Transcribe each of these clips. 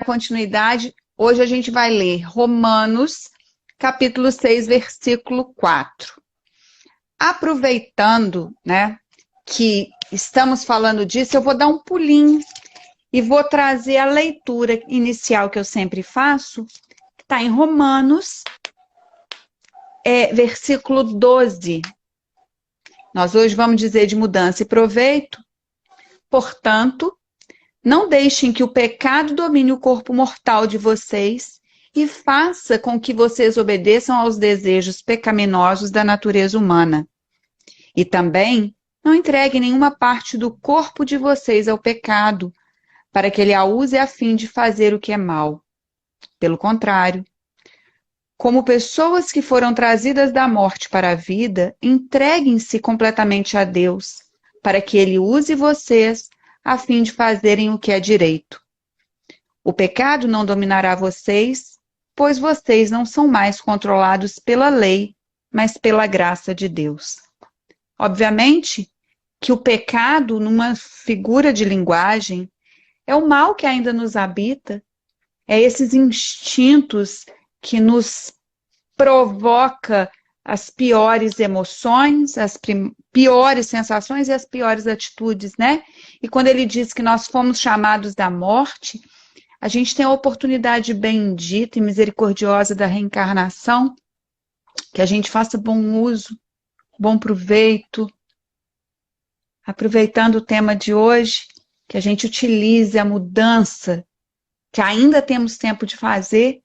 continuidade, hoje a gente vai ler Romanos, capítulo 6, versículo 4. Aproveitando, né, que estamos falando disso, eu vou dar um pulinho e vou trazer a leitura inicial que eu sempre faço, que está em Romanos, versículo 12. Nós hoje vamos dizer de mudança e proveito. Portanto, não deixem que o pecado domine o corpo mortal de vocês e faça com que vocês obedeçam aos desejos pecaminosos da natureza humana. E também não entreguem nenhuma parte do corpo de vocês ao pecado, para que ele a use a fim de fazer o que é mal. Pelo contrário, como pessoas que foram trazidas da morte para a vida, entreguem-se completamente a Deus, para que ele use vocês a fim de fazerem o que é direito. O pecado não dominará vocês, pois vocês não são mais controlados pela lei, mas pela graça de Deus. Obviamente que o pecado, numa figura de linguagem, é o mal que ainda nos habita, é esses instintos que nos provoca as piores emoções, as piores sensações e as piores atitudes, né? E quando ele diz que nós fomos chamados da morte, a gente tem a oportunidade bendita e misericordiosa da reencarnação, que a gente faça bom uso, bom proveito, aproveitando o tema de hoje, que a gente utilize a mudança que ainda temos tempo de fazer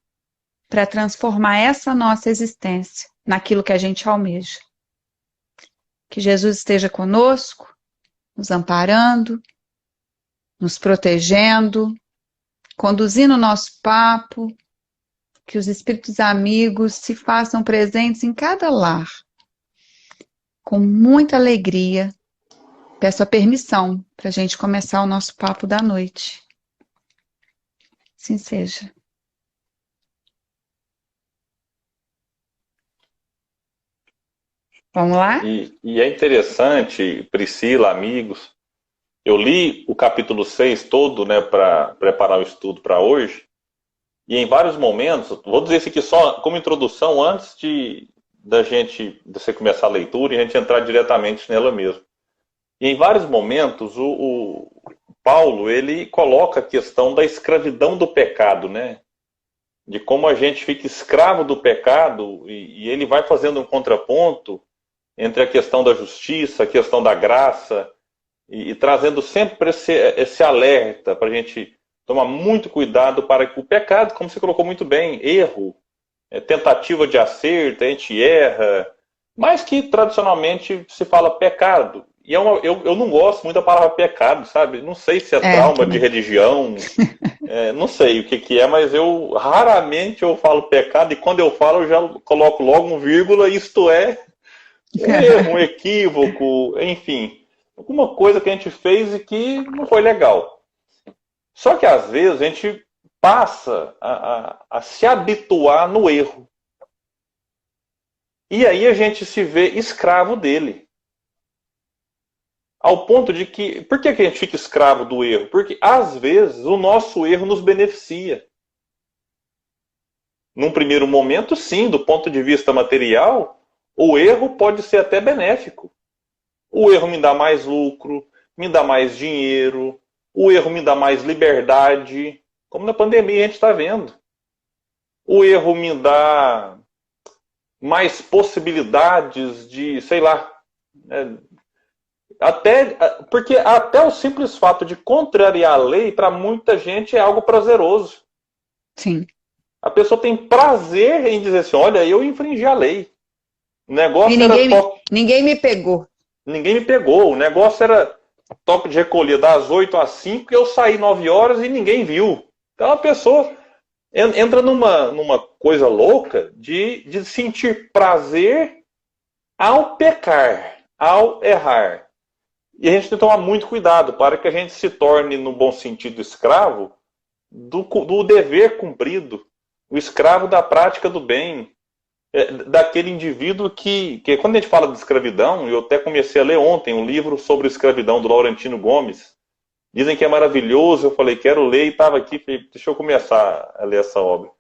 para transformar essa nossa existência naquilo que a gente almeja. Que Jesus esteja conosco, nos amparando, nos protegendo, conduzindo o nosso papo, que os espíritos amigos se façam presentes em cada lar. Com muita alegria, peço a permissão para a gente começar o nosso papo da noite. Assim seja. Vamos lá? E é interessante, Priscila, amigos, eu li o capítulo 6 todo, né, para preparar o estudo para hoje, e em vários momentos, vou dizer isso aqui só como introdução, antes de você começar a leitura e a gente entrar diretamente nela mesmo. E em vários momentos, o Paulo, ele coloca a questão da escravidão do pecado, né? De como a gente fica escravo do pecado, e ele vai fazendo um contraponto entre a questão da justiça, a questão da graça, e trazendo sempre esse alerta para a gente tomar muito cuidado para que o pecado, como você colocou muito bem, erro, tentativa de acerto, a gente erra, mas que tradicionalmente se fala pecado. E eu não gosto muito da palavra pecado, sabe? Não sei se é trauma de religião, não sei o que é, mas eu raramente eu falo pecado, e quando eu falo eu já coloco logo um vírgula, isto é um erro, um equívoco, enfim, alguma coisa que a gente fez e que não foi legal. Só que às vezes a gente passa a se habituar no erro. E aí a gente se vê escravo dele. Ao ponto de que... Por que a gente fica escravo do erro? Porque às vezes o nosso erro nos beneficia. Num primeiro momento, sim, do ponto de vista material, o erro pode ser até benéfico. O erro me dá mais lucro, me dá mais dinheiro, o erro me dá mais liberdade, como na pandemia a gente está vendo. O erro me dá mais possibilidades de, sei lá, porque até o simples fato de contrariar a lei, para muita gente, é algo prazeroso. Sim. A pessoa tem prazer em dizer assim, olha, eu infringi a lei. O negócio ninguém me pegou. Ninguém me pegou. O negócio era toque de recolher das 8 às 5 e eu saí 9 horas e ninguém viu. Então a pessoa entra numa coisa louca de sentir prazer ao pecar, ao errar. E a gente tem que tomar muito cuidado para que a gente se torne, no bom sentido, escravo do dever cumprido, o escravo da prática do bem, daquele indivíduo que quando a gente fala de escravidão, eu até comecei a ler ontem um livro sobre escravidão do Laurentino Gomes, Dizem que é maravilhoso, eu falei, quero ler, e estava aqui, falei, deixa eu começar a ler essa obra.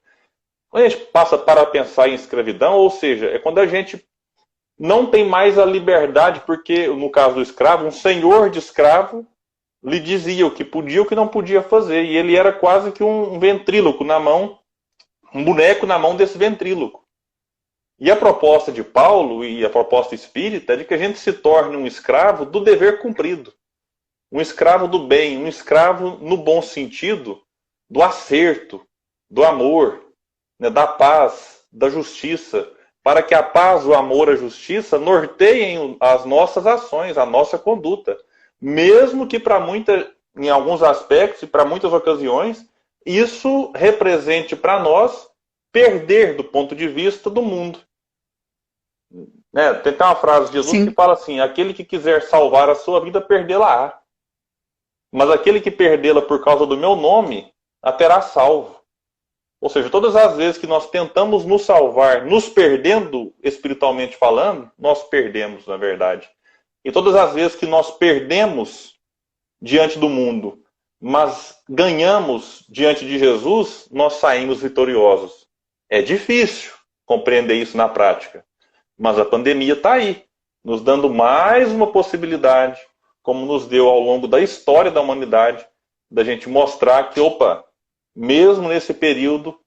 Quando a gente passa para pensar em escravidão, ou seja, é quando a gente não tem mais a liberdade, porque, no caso do escravo, um senhor de escravo lhe dizia o que podia e o que não podia fazer, e ele era quase que um ventríloco na mão, um boneco na mão desse ventríloco. E a proposta de Paulo e a proposta espírita é de que a gente se torne um escravo do dever cumprido. Um escravo do bem, um escravo no bom sentido, do acerto, do amor, né, da paz, da justiça, para que a paz, o amor, a justiça norteiem as nossas ações, a nossa conduta. Mesmo que em alguns aspectos e para muitas ocasiões, isso represente para nós perder do ponto de vista do mundo. Né? Tem uma frase de Jesus Sim. que fala assim, aquele que quiser salvar a sua vida, perdê-la-á. Mas aquele que perdê-la por causa do meu nome, a terá salvo. Ou seja, todas as vezes que nós tentamos nos salvar, nos perdendo espiritualmente falando, nós perdemos, na verdade. E todas as vezes que nós perdemos diante do mundo, mas ganhamos diante de Jesus, nós saímos vitoriosos. É difícil compreender isso na prática. Mas a pandemia está aí, nos dando mais uma possibilidade, como nos deu ao longo da história da humanidade, da gente mostrar que, mesmo nesse período,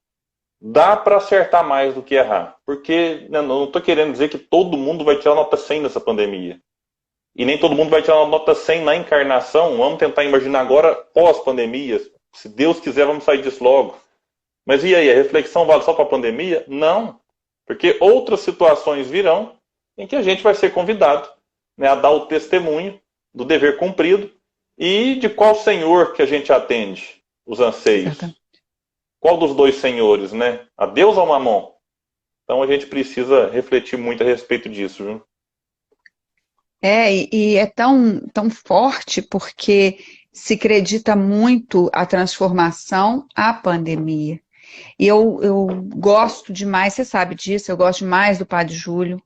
dá para acertar mais do que errar. Porque não estou querendo dizer que todo mundo vai tirar nota 100 nessa pandemia. E nem todo mundo vai tirar nota 100 na encarnação. Vamos tentar imaginar agora pós-pandemia. Se Deus quiser, vamos sair disso logo. Mas e aí, a reflexão vale só para a pandemia? Não. Porque outras situações virão em que a gente vai ser convidado, né, a dar o testemunho do dever cumprido e de qual senhor que a gente atende os anseios. Qual dos dois senhores, né? A Deus ou a Mamon? Então a gente precisa refletir muito a respeito disso, viu? E é tão forte porque se acredita muito a transformação à pandemia. E eu gosto demais, você sabe disso, eu gosto demais do Padre Júlio.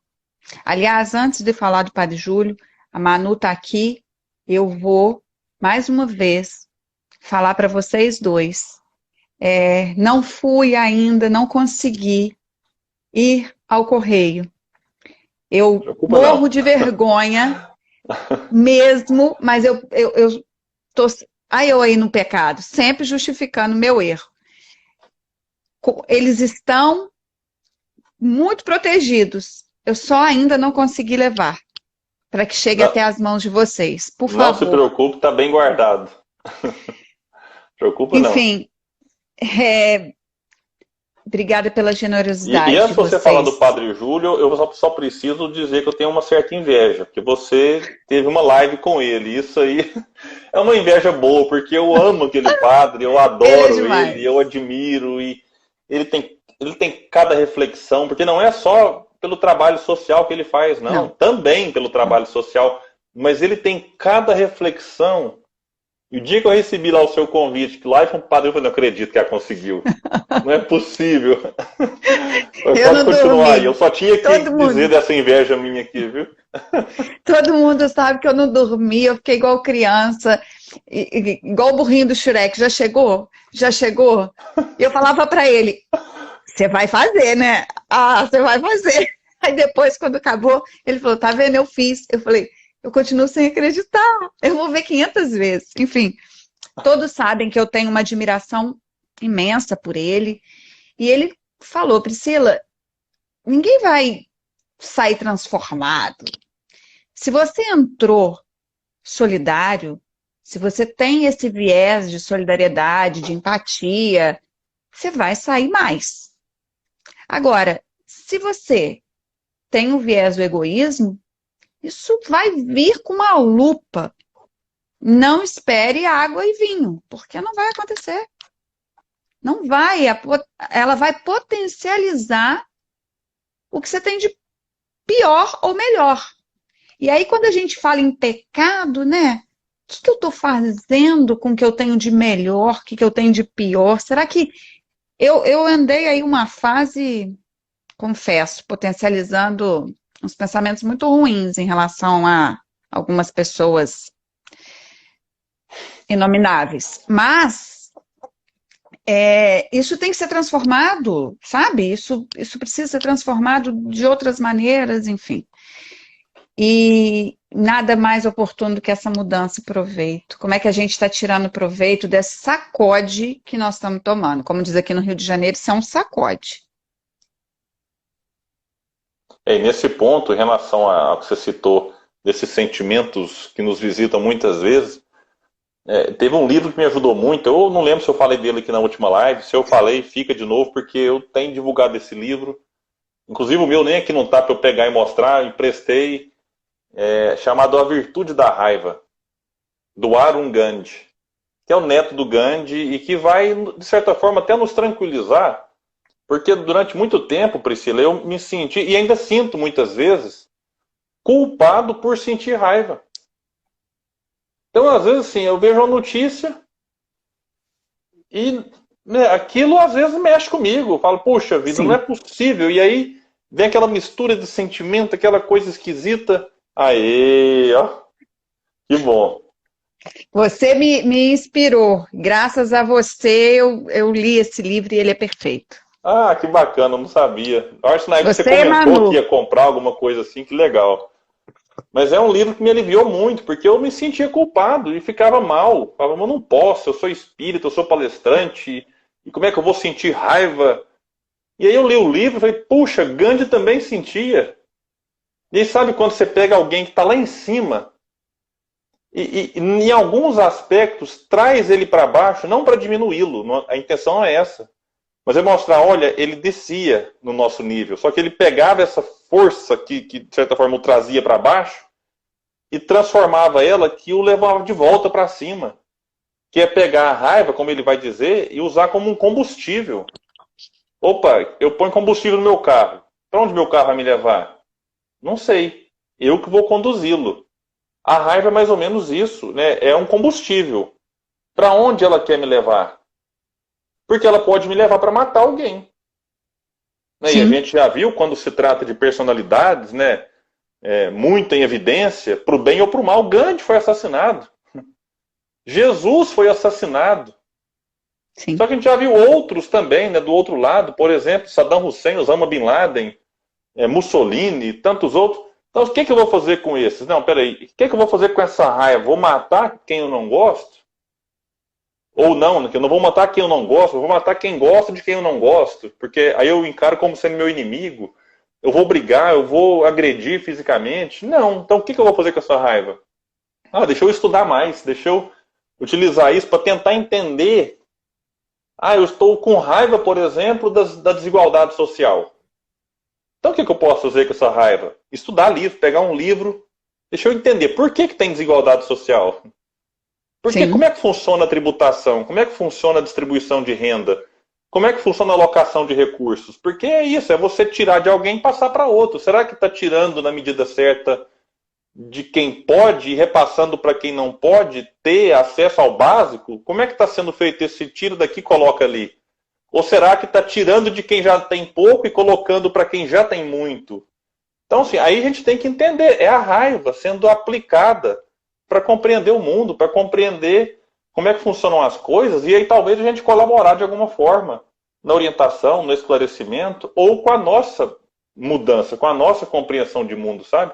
Aliás, antes de falar do Padre Júlio, a Manu está aqui, eu vou, mais uma vez, falar para vocês dois. Não fui ainda, não consegui ir ao correio. Eu morro de vergonha mesmo, mas eu tô aí no pecado, sempre justificando meu erro. Eles estão muito protegidos. Eu só ainda não consegui levar para que chegue até as mãos de vocês. Por favor. Não se preocupe, está bem guardado. Preocupa não. Enfim, obrigada pela generosidade. E antes de você vocês. falar do Padre Júlio, eu só preciso dizer que eu tenho uma certa inveja, porque você teve uma live com ele. Isso aí é uma inveja boa, porque eu amo aquele padre, eu adoro ele, eu admiro, e ele tem cada reflexão, porque não é só pelo trabalho social que ele faz, não. Também pelo trabalho social, mas ele tem cada reflexão. E o dia que eu recebi lá o seu convite, que lá foi um padre, eu falei, não acredito que ela conseguiu. Não é possível. Pode continuar aí. Eu só tinha que dizer dessa inveja minha aqui, viu? Todo mundo sabe que eu não dormi, eu fiquei igual criança, igual o burrinho do Shrek. Já chegou? Já chegou? E eu falava para ele, você vai fazer, né? Ah, você vai fazer. Aí depois, quando acabou, ele falou, tá vendo? Eu fiz. Eu falei, eu continuo sem acreditar. Eu vou ver 500 vezes. Enfim, todos sabem que eu tenho uma admiração imensa por ele. E ele falou, Priscila, ninguém vai sair transformado. Se você entrou solidário, se você tem esse viés de solidariedade, de empatia, você vai sair mais. Agora, se você tem o viés do egoísmo, isso vai vir com uma lupa. Não espere água e vinho, porque não vai acontecer. Não vai. Ela vai potencializar o que você tem de pior ou melhor. E aí, quando a gente fala em pecado, né? O que eu estou fazendo com o que eu tenho de melhor, o que eu tenho de pior? Será que eu andei aí uma fase, confesso, potencializando uns pensamentos muito ruins em relação a algumas pessoas. inomináveis. Mas isso tem que ser transformado, sabe? Isso precisa ser transformado de outras maneiras, enfim. E nada mais oportuno do que essa mudança e proveito. Como é que a gente está tirando proveito desse sacode que nós estamos tomando? Como diz aqui no Rio de Janeiro, isso é um sacode. E nesse ponto, em relação ao que você citou, desses sentimentos que nos visitam muitas vezes, teve um livro que me ajudou muito. Eu não lembro se eu falei dele aqui na última live. Se eu falei, fica de novo, porque eu tenho divulgado esse livro. Inclusive o meu nem aqui não tá para eu pegar e mostrar, emprestei. Chamado A Virtude da Raiva, do Arun Gandhi, que é o neto do Gandhi e que vai, de certa forma, até nos tranquilizar, porque durante muito tempo, Priscila, eu me senti, e ainda sinto muitas vezes, culpado por sentir raiva. Então, às vezes, assim, eu vejo uma notícia e aquilo, às vezes, mexe comigo. Eu falo, puxa vida, Sim. não é possível. E aí vem aquela mistura de sentimento, aquela coisa esquisita. Aí, ó, que bom. Você me inspirou. Graças a você, eu li esse livro e ele é perfeito. Ah, que bacana, eu não sabia. Eu acho que na época você Você, comentou Manu? que ia comprar alguma coisa assim, que legal. Mas é um livro que me aliviou muito, porque eu me sentia culpado e ficava mal. Falava, eu não posso, eu sou espírita, eu sou palestrante, e como é que eu vou sentir raiva? E aí eu li o livro e falei, puxa, Gandhi também sentia. E aí sabe quando você pega alguém que está lá em cima, e em alguns aspectos traz ele para baixo, não para diminuí-lo, a intenção é essa. Mas é mostrar, olha, ele descia no nosso nível. Só que ele pegava essa força que de certa forma, o trazia para baixo e transformava ela que o levava de volta para cima. Que é pegar a raiva, como ele vai dizer, e usar como um combustível. Opa, eu ponho combustível no meu carro. Para onde meu carro vai me levar? Não sei. Eu que vou conduzi-lo. A raiva é mais ou menos isso, né? É um combustível. Para onde ela quer me levar? Porque ela pode me levar para matar alguém. Né? E a gente já viu quando se trata de personalidades, né, muito em evidência, para o bem ou para o mal. Gandhi foi assassinado. Jesus foi assassinado. Sim. Só que a gente já viu outros também, né, do outro lado. Por exemplo, Saddam Hussein, Osama Bin Laden, Mussolini e tantos outros. Então, o que eu vou fazer com esses? Não, peraí. O que eu vou fazer com essa raiva? Vou matar quem eu não gosto? Ou não, que eu não vou matar quem eu não gosto, eu vou matar quem gosta de quem eu não gosto, porque aí eu encaro como sendo meu inimigo, eu vou brigar, eu vou agredir fisicamente. Não, então o que eu vou fazer com essa raiva? Deixa eu estudar mais, deixa eu utilizar isso para tentar entender. Eu estou com raiva, por exemplo, da desigualdade social. Então o que eu posso fazer com essa raiva? Estudar livro, pegar um livro, deixa eu entender por que tem desigualdade social. Porque como é que funciona a tributação? Como é que funciona a distribuição de renda? Como é que funciona a alocação de recursos? Porque é isso, é você tirar de alguém e passar para outro. Será que está tirando na medida certa de quem pode e repassando para quem não pode ter acesso ao básico? Como é que está sendo feito esse tiro daqui e coloca ali? Ou será que está tirando de quem já tem pouco e colocando para quem já tem muito? Então, assim, aí a gente tem que entender, é a raiva sendo aplicada para compreender o mundo, para compreender como é que funcionam as coisas, e aí talvez a gente colaborar de alguma forma na orientação, no esclarecimento, ou com a nossa mudança, com a nossa compreensão de mundo, sabe?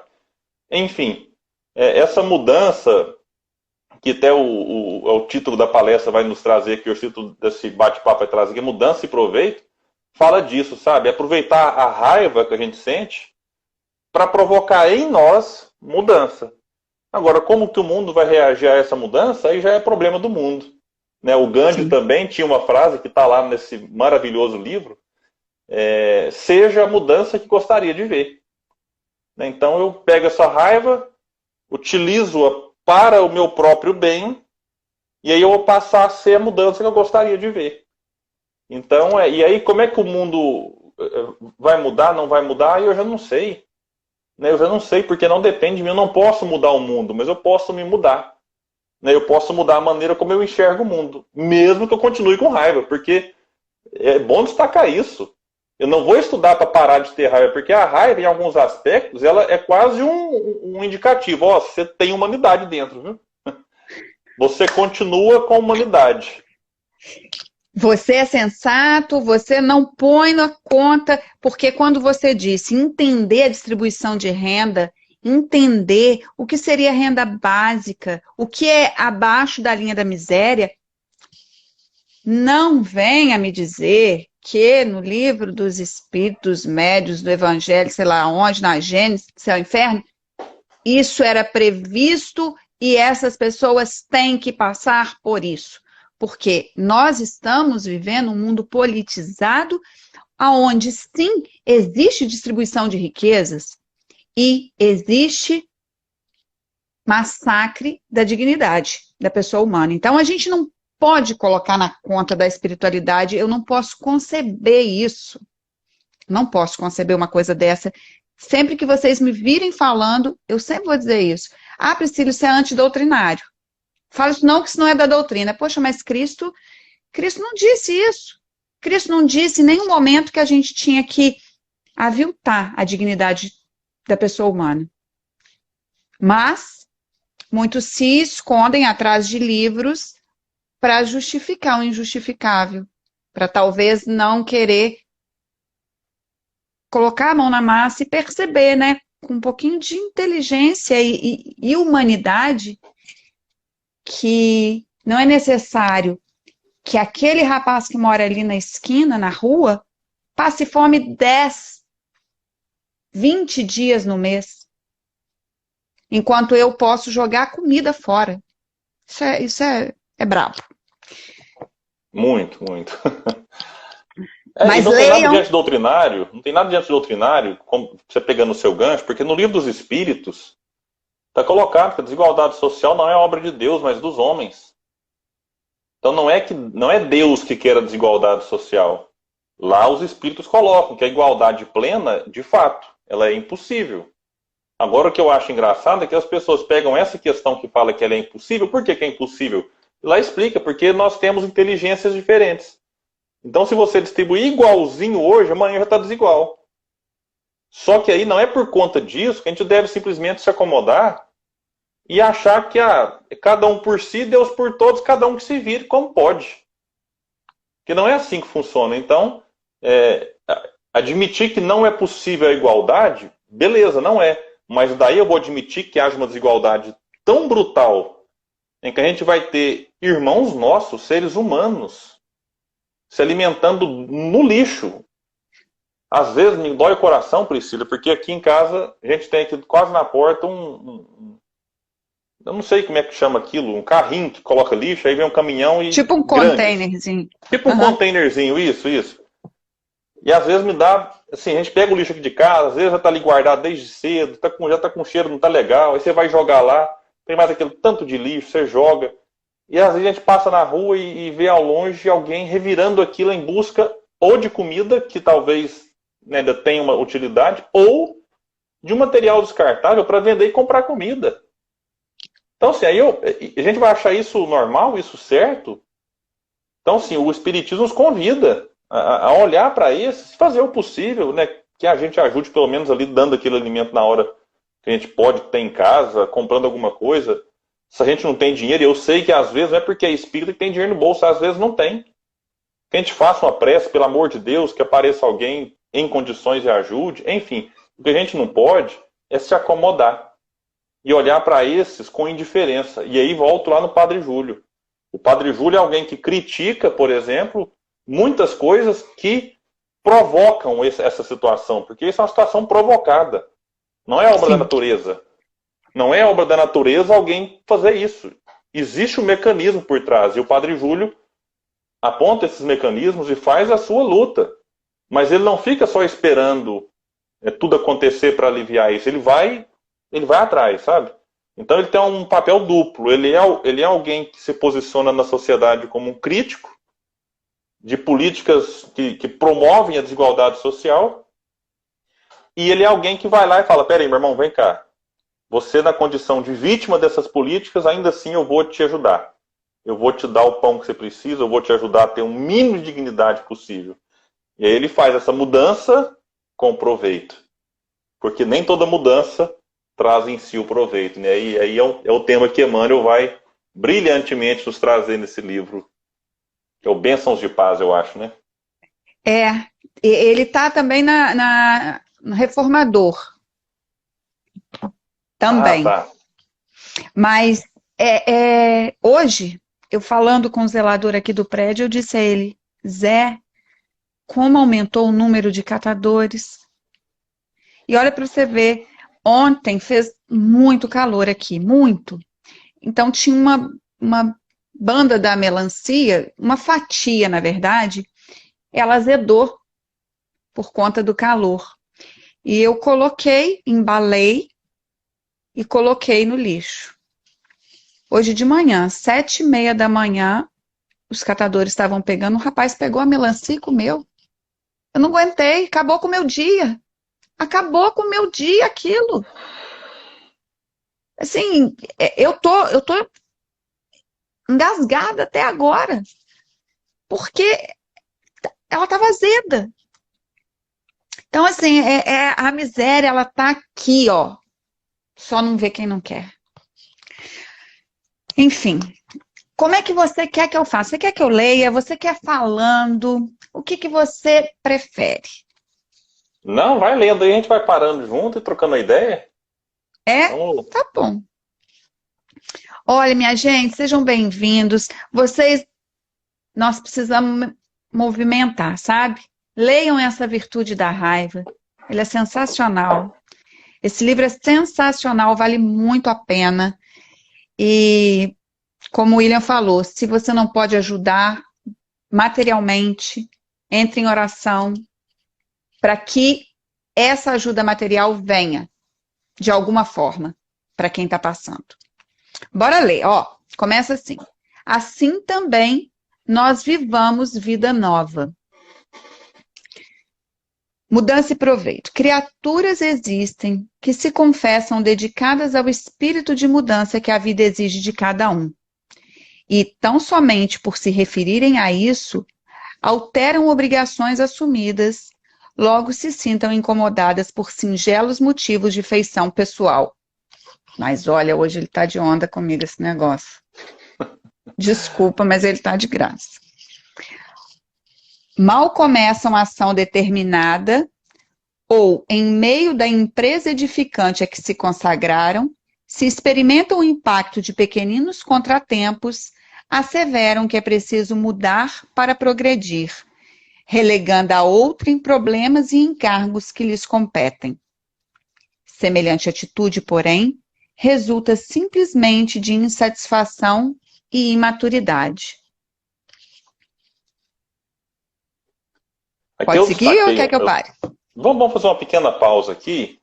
Enfim, essa mudança, que até o título da palestra vai nos trazer aqui, o título desse bate-papo vai trazer aqui, mudança e proveito, fala disso, sabe? Aproveitar a raiva que a gente sente para provocar em nós mudança. Agora, como que o mundo vai reagir a essa mudança, aí já é problema do mundo. Né? O Gandhi também tinha uma frase que está lá nesse maravilhoso livro, seja a mudança que gostaria de ver. Né? Então eu pego essa raiva, utilizo-a para o meu próprio bem, e aí eu vou passar a ser a mudança que eu gostaria de ver. Então, e aí como é que o mundo vai mudar, não vai mudar, eu já não sei. Eu já não sei, porque não depende de mim. Eu não posso mudar o mundo, mas eu posso me mudar. Eu posso mudar a maneira como eu enxergo o mundo, mesmo que eu continue com raiva, porque é bom destacar isso. Eu não vou estudar para parar de ter raiva, porque a raiva, em alguns aspectos, ela é quase um indicativo. Você tem humanidade dentro, viu? você continua com a humanidade. Você é sensato, você não põe na conta, porque quando você disse entender a distribuição de renda, entender o que seria renda básica, o que é abaixo da linha da miséria, não venha me dizer que no livro dos Espíritos Médios, do Evangelho, sei lá onde, na Gênesis, Céu e Inferno, isso era previsto e essas pessoas têm que passar por isso. Porque nós estamos vivendo um mundo politizado, onde sim existe distribuição de riquezas e existe massacre da dignidade da pessoa humana. Então a gente não pode colocar na conta da espiritualidade, eu não posso conceber isso. Não posso conceber uma coisa dessa. Sempre que vocês me virem falando, eu sempre vou dizer isso. Ah, Priscila, isso é antidoutrinário. Fala isso não, que isso não é da doutrina. Poxa, mas Cristo não disse isso. Cristo não disse em nenhum momento que a gente tinha que aviltar a dignidade da pessoa humana. Mas muitos se escondem atrás de livros para justificar o injustificável, para talvez não querer colocar a mão na massa e perceber, né, com um pouquinho de inteligência e humanidade, que não é necessário que aquele rapaz que mora ali na esquina, na rua, passe fome 10, 20 dias no mês, enquanto eu posso jogar comida fora. Isso é brabo. Muito, muito. Mas não leiam... tem nada de antidoutrinário, não tem nada de antidoutrinário, como você pegando o seu gancho, porque no livro dos Espíritos está colocado que a desigualdade social não é obra de Deus, mas dos homens. Então não é Deus que quer a desigualdade social. Lá os Espíritos colocam que a igualdade plena, de fato, ela é impossível. Agora o que eu acho engraçado é que as pessoas pegam essa questão que fala que ela é impossível. Por que é impossível? E lá explica, porque nós temos inteligências diferentes. Então se você distribuir igualzinho hoje, amanhã já está desigual. Só que aí não é por conta disso que a gente deve simplesmente se acomodar e achar que cada um por si, Deus por todos, cada um que se vire como pode. Que não é assim que funciona. Então, admitir que não é possível a igualdade, beleza, não é. Mas daí eu vou admitir que haja uma desigualdade tão brutal em que a gente vai ter irmãos nossos, seres humanos, se alimentando no lixo. Às vezes me dói o coração, Priscila, porque aqui em casa a gente tem aqui quase na porta eu não sei como é que chama aquilo, um carrinho que coloca lixo, aí vem um caminhão e... Tipo um containerzinho. Tipo um containerzinho, isso. E às vezes me dá, assim, a gente pega o lixo aqui de casa, às vezes já tá ali guardado desde cedo, já tá com cheiro, não tá legal, aí você vai jogar lá, tem mais aquele tanto de lixo, você joga, e às vezes a gente passa na rua e vê ao longe alguém revirando aquilo em busca ou de comida, que talvez, né, ainda tenha uma utilidade, ou de um material descartável para vender e comprar comida. Então, assim, a gente vai achar isso normal, isso certo? Então, assim, o Espiritismo nos convida a olhar para isso, fazer o possível, né, que a gente ajude pelo menos ali dando aquele alimento na hora que a gente pode ter em casa, comprando alguma coisa. Se a gente não tem dinheiro, eu sei que às vezes não é porque é espírita que tem dinheiro no bolso, às vezes não tem. Que a gente faça uma prece, pelo amor de Deus, que apareça alguém em condições e ajude. Enfim, o que a gente não pode é se acomodar e olhar para esses com indiferença. E aí volto lá no Padre Júlio. O Padre Júlio é alguém que critica, por exemplo, muitas coisas que provocam essa situação, porque isso é uma situação provocada. Não é obra da natureza. Não é obra da natureza alguém fazer isso. Existe um mecanismo por trás, e o Padre Júlio aponta esses mecanismos e faz a sua luta. Mas ele não fica só esperando tudo acontecer para aliviar isso. Ele vai atrás, sabe? Então ele tem um papel duplo. Ele é alguém que se posiciona na sociedade como um crítico de políticas que promovem a desigualdade social, e ele é alguém que vai lá e fala, peraí, meu irmão, vem cá. Você, na condição de vítima dessas políticas, ainda assim eu vou te ajudar. Eu vou te dar o pão que você precisa, eu vou te ajudar a ter um mínimo de dignidade possível. E aí ele faz essa mudança com proveito. Porque nem toda mudança traz em si o proveito, né? E aí é o tema que Emmanuel vai brilhantemente nos trazer nesse livro, que é o Bênçãos de Paz, eu acho, né? Ele está também no Reformador, Ah, também. tá. Mas hoje, eu falando com o zelador aqui do prédio, eu disse a ele, Zé, como aumentou o número de catadores. E olha para você ver, ontem fez muito calor aqui, muito. Então tinha uma banda da melancia, uma fatia, na verdade, ela azedou por conta do calor. E eu coloquei, embalei e coloquei no lixo. Hoje de manhã, 7h30 da manhã, os catadores estavam pegando, o rapaz pegou a melancia e comeu. Eu não aguentei, acabou com o meu dia. Acabou com o meu dia aquilo. Assim, eu tô engasgada até agora, porque ela estava azeda. Então, assim, a miséria, ela tá aqui, ó. Só não vê quem não quer. Enfim, como é que você quer que eu faça? Você quer que eu leia? Você quer falando? O que você prefere? Não, vai lendo aí, a gente vai parando junto e trocando a ideia. É? Vamos... Tá bom. Olha, minha gente, sejam bem-vindos. Nós precisamos movimentar, sabe? Leiam essa Virtude da Raiva. Ele é sensacional. Esse livro é sensacional, vale muito a pena. E, como o William falou, se você não pode ajudar materialmente, entre em oração para que essa ajuda material venha, de alguma forma, para quem está passando. Bora ler, ó. Começa assim. Assim também nós vivamos vida nova. Mudança e proveito. Criaturas existem que se confessam dedicadas ao espírito de mudança que a vida exige de cada um. E tão somente por se referirem a isso, alteram obrigações assumidas, logo se sintam incomodadas por singelos motivos de feição pessoal. Mas olha, hoje ele está de onda comigo esse negócio. Desculpa, mas ele está de graça. Mal começam a ação determinada, ou em meio da empresa edificante a que se consagraram, se experimentam o impacto de pequeninos contratempos, asseveram que é preciso mudar para progredir, relegando a outrem problemas e encargos que lhes competem. Semelhante atitude, porém, resulta simplesmente de insatisfação e imaturidade. Aqui Pode seguir ou quer que eu pare? Vamos fazer uma pequena pausa aqui.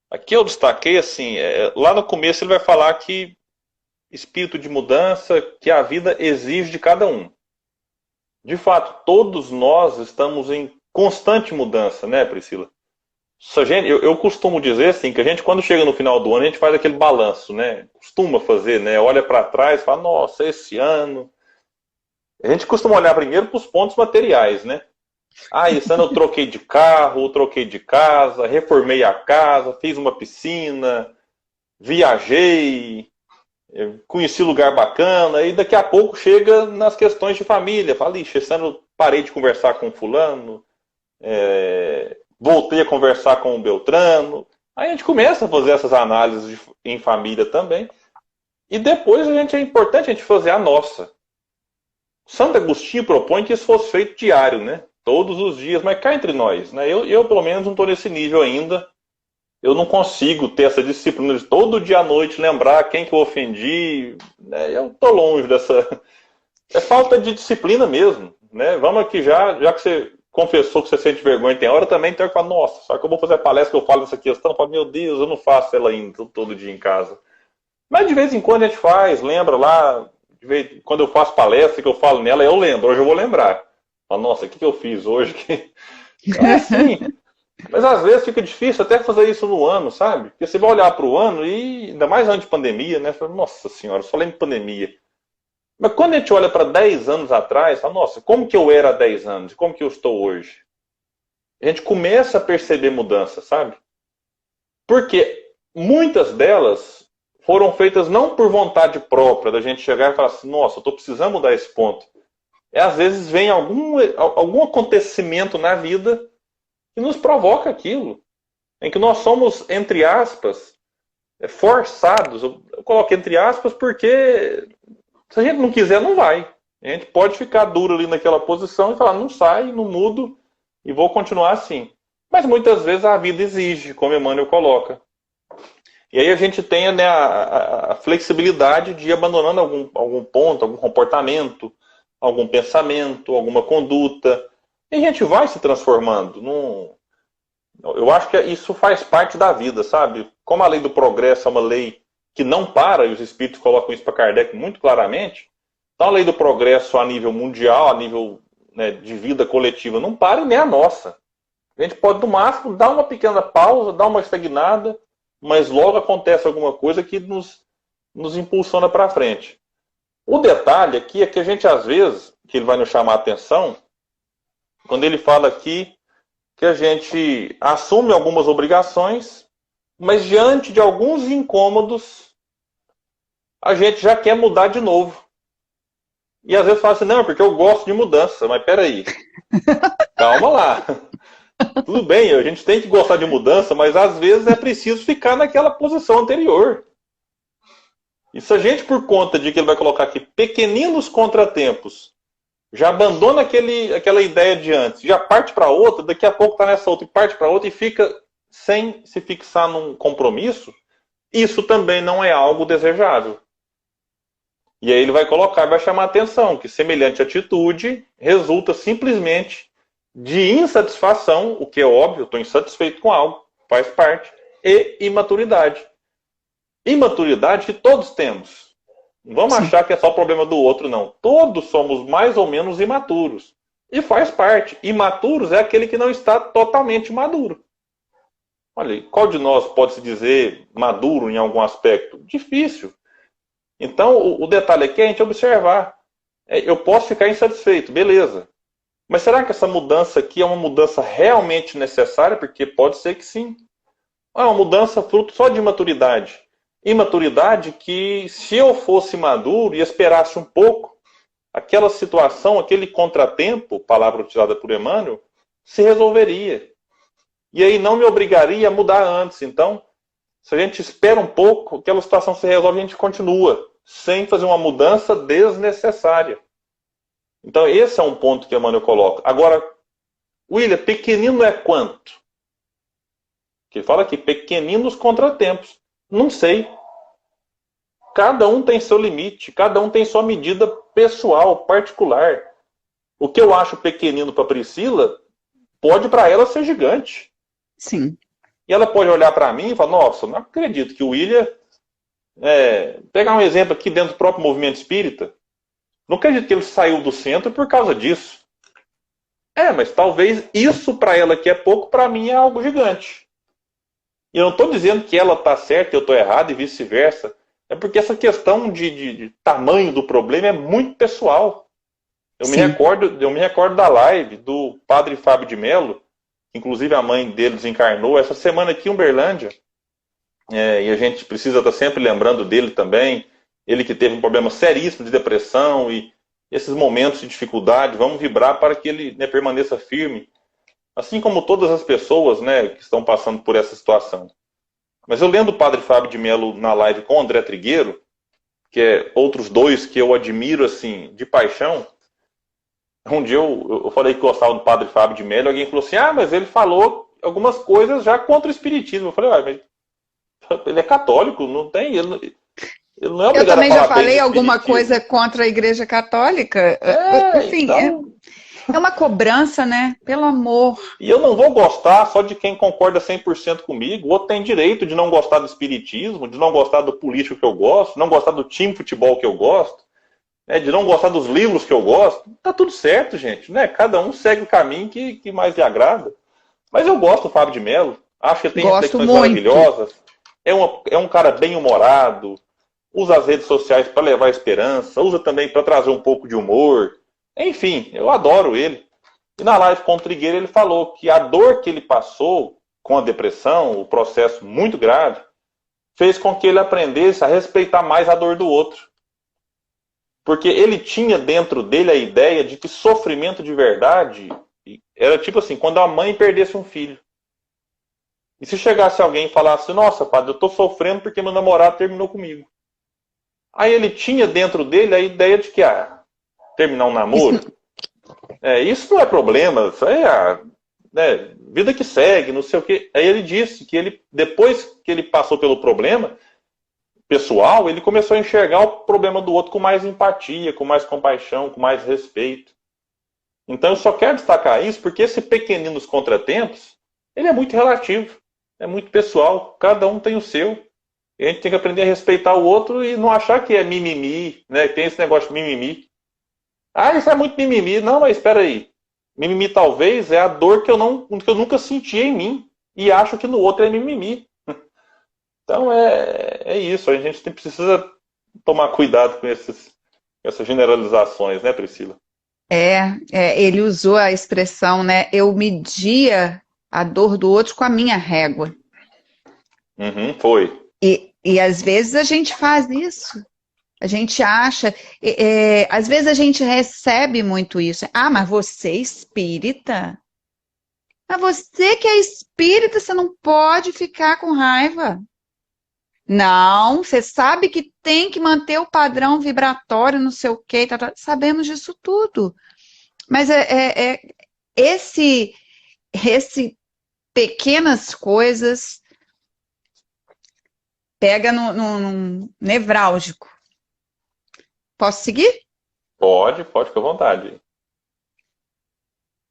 Aqui eu destaquei assim, lá no começo ele vai falar que espírito de mudança que a vida exige de cada um. De fato, todos nós estamos em constante mudança, né, Priscila? Eu costumo dizer assim, que a gente quando chega no final do ano, a gente faz aquele balanço, né? Costuma fazer, né? Olha para trás e fala, nossa, esse ano... A gente costuma olhar primeiro para os pontos materiais, né? Ah, esse ano eu troquei de carro, troquei de casa, reformei a casa, fiz uma piscina, viajei, conheci lugar bacana, e daqui a pouco chega nas questões de família. Fala, ixi, esse ano eu parei de conversar com fulano, voltei a conversar com o Beltrano. Aí a gente começa a fazer essas análises em família também. E depois é importante a gente fazer a nossa. Santo Agostinho propõe que isso fosse feito diário, né? Todos os dias, mas cá entre nós, né? Eu pelo menos não estou nesse nível ainda. Eu não consigo ter essa disciplina de todo dia à noite lembrar quem que eu ofendi. Né? Eu estou longe dessa... É falta de disciplina mesmo, né? Vamos aqui já que você confessou que você sente vergonha, tem hora também, tem hora que fala, nossa, só que eu vou fazer a palestra que eu falo dessa questão, eu falo, meu Deus, eu não faço ela ainda todo dia em casa. Mas de vez em quando a gente faz, lembra lá, quando eu faço palestra que eu falo nela, eu lembro, hoje eu vou lembrar. Falo, nossa, o que eu fiz hoje? É assim. Mas às vezes fica difícil até fazer isso no ano, sabe? Porque você vai olhar para o ano e, ainda mais antes de pandemia, né? Você fala, nossa senhora, só lembro de pandemia. Mas quando a gente olha para 10 anos atrás, fala, nossa, como que eu era há 10 anos? E como que eu estou hoje? A gente começa a perceber mudanças, sabe? Porque muitas delas foram feitas não por vontade própria, da gente chegar e falar assim, nossa, eu estou precisando mudar esse ponto. Às vezes vem algum acontecimento na vida que nos provoca aquilo, em que nós somos, entre aspas, forçados. Eu coloco entre aspas porque se a gente não quiser, não vai. A gente pode ficar duro ali naquela posição e falar, não sai, não mudo e vou continuar assim. Mas muitas vezes a vida exige, como Emmanuel coloca. E aí a gente tem, né, a flexibilidade de ir abandonando algum ponto, algum comportamento, algum pensamento, alguma conduta. E a gente vai se transformando. Eu acho que isso faz parte da vida, sabe? Como a lei do progresso é uma lei que não para, e os espíritos colocam isso para Kardec muito claramente, então a lei do progresso a nível mundial, a nível, né, de vida coletiva, não para e nem a nossa. A gente pode, no máximo, dar uma pequena pausa, dar uma estagnada, mas logo acontece alguma coisa que nos impulsiona para frente. O detalhe aqui é que a gente, às vezes, que ele vai nos chamar a atenção, quando ele fala aqui que a gente assume algumas obrigações, mas diante de alguns incômodos, a gente já quer mudar de novo. E às vezes fala assim, não, porque eu gosto de mudança, mas peraí, calma lá. Tudo bem, a gente tem que gostar de mudança, mas às vezes é preciso ficar naquela posição anterior. E se a gente, por conta de que ele vai colocar aqui pequeninos contratempos, já abandona aquela ideia de antes, já parte para outra, daqui a pouco está nessa outra e parte para outra e fica sem se fixar num compromisso, isso também não é algo desejável. E aí ele vai colocar, vai chamar a atenção que semelhante atitude resulta simplesmente de insatisfação, o que é óbvio, estou insatisfeito com algo, faz parte, e imaturidade. Imaturidade que todos temos. Não vamos achar que é só problema do outro, não. Todos somos mais ou menos imaturos. E faz parte. Imaturos é aquele que não está totalmente maduro. Olha, qual de nós pode se dizer maduro em algum aspecto? Difícil. Então, o detalhe aqui é a gente observar. Eu posso ficar insatisfeito, beleza. Mas será que essa mudança aqui é uma mudança realmente necessária? Porque pode ser que sim. É uma mudança fruto só de imaturidade. Imaturidade que, se eu fosse maduro e esperasse um pouco, aquela situação, aquele contratempo, palavra utilizada por Emmanuel, se resolveria. E aí não me obrigaria a mudar antes. Então, se a gente espera um pouco, aquela situação se resolve e a gente continua, sem fazer uma mudança desnecessária. Então, esse é um ponto que Emmanuel coloca. Agora, William, pequenino é quanto? Que ele fala aqui, pequeninos contratempos. Não sei. Cada um tem seu limite, cada um tem sua medida pessoal, particular. O que eu acho pequenino para Priscila, pode para ela ser gigante. Sim. E ela pode olhar para mim e falar, nossa, não acredito que o William... pegar um exemplo aqui dentro do próprio movimento espírita, não acredito que ele saiu do centro por causa disso. Mas talvez isso para ela que é pouco, para mim é algo gigante. E eu não estou dizendo que ela está certa e eu estou errado e vice-versa. É porque essa questão de tamanho do problema é muito pessoal. Eu me recordo da live do padre Fábio de Mello, que inclusive a mãe dele desencarnou, essa semana aqui em Uberlândia. E a gente precisa estar sempre lembrando dele também. Ele que teve um problema seríssimo de depressão e esses momentos de dificuldade, vamos vibrar para que ele, né, permaneça firme. Assim como todas as pessoas, né, que estão passando por essa situação. Mas eu lendo o padre Fábio de Mello na live com o André Trigueiro, que é outros dois que eu admiro assim, de paixão, um dia eu falei que gostava do padre Fábio de Mello, alguém falou assim, mas ele falou algumas coisas já contra o espiritismo. Eu falei, mas ele é católico, não tem... Ele não é obrigado a falar. Eu também já falei alguma coisa contra a Igreja Católica. Enfim, então... é uma cobrança, né? Pelo amor. E eu não vou gostar só de quem concorda 100% comigo. O outro tem direito de não gostar do espiritismo, de não gostar do político que eu gosto, não gostar do time de futebol que eu gosto, né? De não gostar dos livros que eu gosto. Tá tudo certo, gente, né? Cada um segue o caminho que mais lhe agrada. Mas eu gosto do Fábio de Mello. Acho que ele tem reflexões maravilhosas. É um cara bem-humorado. Usa as redes sociais para levar esperança. Usa também para trazer um pouco de humor. Enfim, eu adoro ele. E na live com o Trigueiro ele falou que a dor que ele passou com a depressão, o processo muito grave, fez com que ele aprendesse a respeitar mais a dor do outro. Porque ele tinha dentro dele a ideia de que sofrimento de verdade era tipo assim, quando a mãe perdesse um filho. E se chegasse alguém e falasse, nossa, padre, eu estou sofrendo porque meu namorado terminou comigo. Aí ele tinha dentro dele a ideia de que, terminar um namoro, isso não é problema, isso aí vida que segue, não sei o quê. Aí ele disse que ele, depois que ele passou pelo problema pessoal, ele começou a enxergar o problema do outro com mais empatia, com mais compaixão, com mais respeito. Então eu só quero destacar isso porque esse pequenino dos contratempos, ele é muito relativo, é muito pessoal, cada um tem o seu. E a gente tem que aprender a respeitar o outro e não achar que é mimimi, né? Tem esse negócio de mimimi. Isso é muito mimimi. Não, mas espera aí. Mimimi talvez é a dor que eu nunca senti em mim e acho que no outro é mimimi. Então é isso. A gente precisa tomar cuidado com essas generalizações, né, Priscila? Ele usou a expressão, né? Eu media a dor do outro com a minha régua. Foi. E às vezes a gente faz isso. A gente acha, às vezes a gente recebe muito isso. Mas você é espírita? Mas você que é espírita, você não pode ficar com raiva. Não, você sabe que tem que manter o padrão vibratório, não sei o quê. Sabemos disso tudo. Mas esse pequenas coisas pega no nevrálgico. Posso seguir? Pode, fica à vontade.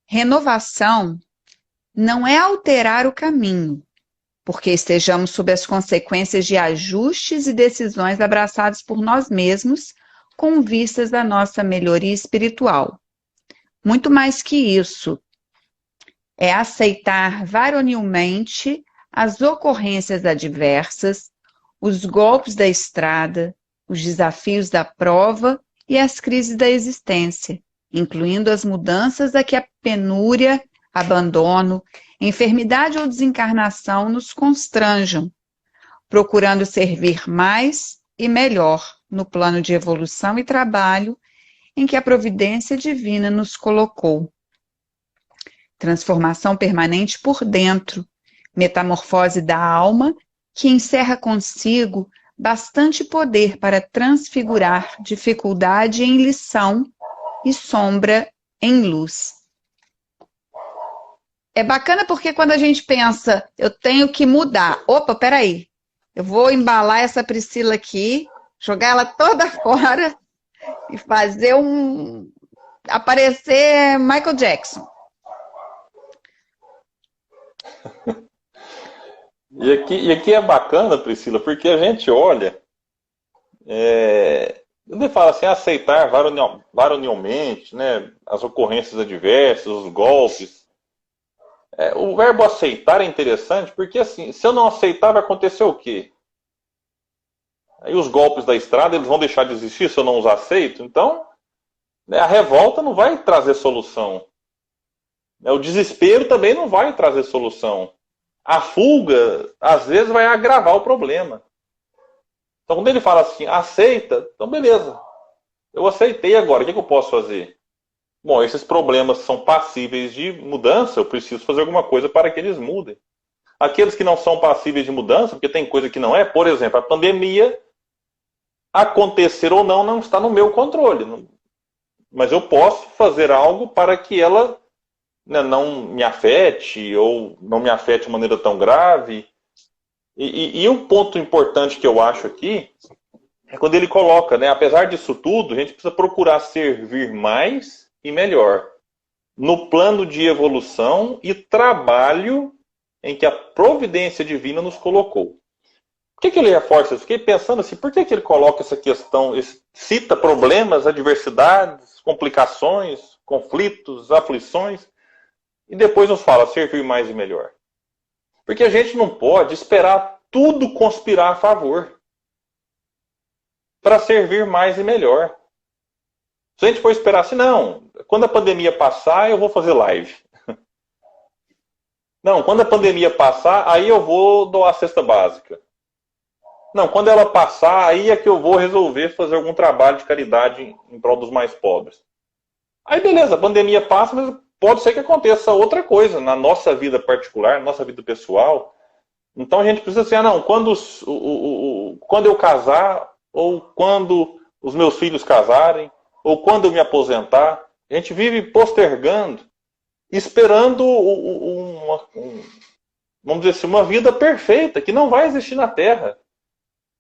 Renovação não é alterar o caminho, porque estejamos sob as consequências de ajustes e decisões abraçados por nós mesmos, com vistas à nossa melhoria espiritual. Muito mais que isso, é aceitar varonilmente as ocorrências adversas, os golpes da estrada, os desafios da prova e as crises da existência, incluindo as mudanças a que a penúria, abandono, enfermidade ou desencarnação nos constranjam, procurando servir mais e melhor no plano de evolução e trabalho em que a providência divina nos colocou. Transformação permanente por dentro, metamorfose da alma que encerra consigo bastante poder para transfigurar dificuldade em lição e sombra em luz. É bacana porque quando a gente pensa, eu tenho que mudar. Opa, peraí, eu vou embalar essa Priscila aqui, jogar ela toda fora e fazer aparecer Michael Jackson. E aqui é bacana, Priscila, porque a gente olha, ele fala assim, aceitar varonilmente, né, as ocorrências adversas, os golpes. O verbo aceitar é interessante, porque assim, se eu não aceitar, vai acontecer o quê? Aí os golpes da estrada, eles vão deixar de existir se eu não os aceito? Então, a revolta não vai trazer solução. O desespero também não vai trazer solução. A fuga, às vezes, vai agravar o problema. Então, quando ele fala assim, aceita, então beleza. Eu aceitei agora, o que eu posso fazer? Bom, esses problemas são passíveis de mudança, eu preciso fazer alguma coisa para que eles mudem. Aqueles que não são passíveis de mudança, porque tem coisa que não é, por exemplo, a pandemia, acontecer ou não está no meu controle. Mas eu posso fazer algo para que ela não me afete, ou não me afete de maneira tão grave. E um ponto importante que eu acho aqui é quando ele coloca, apesar disso tudo, a gente precisa procurar servir mais e melhor no plano de evolução e trabalho em que a providência divina nos colocou. Por que ele reforça isso? Fiquei pensando assim, por que ele coloca essa questão, cita problemas, adversidades, complicações, conflitos, aflições, e depois nos fala servir mais e melhor. Porque a gente não pode esperar tudo conspirar a favor para servir mais e melhor. Se a gente for esperar assim, não, quando a pandemia passar, eu vou fazer live. Não, quando a pandemia passar, aí eu vou doar a cesta básica. Não, quando ela passar, aí é que eu vou resolver fazer algum trabalho de caridade em prol dos mais pobres. Aí beleza, a pandemia passa, mas pode ser que aconteça outra coisa na nossa vida particular, na nossa vida pessoal. Então a gente precisa assim, não, quando eu casar, ou quando os meus filhos casarem, ou quando eu me aposentar, a gente vive postergando, esperando vamos dizer assim, uma vida perfeita, que não vai existir na Terra.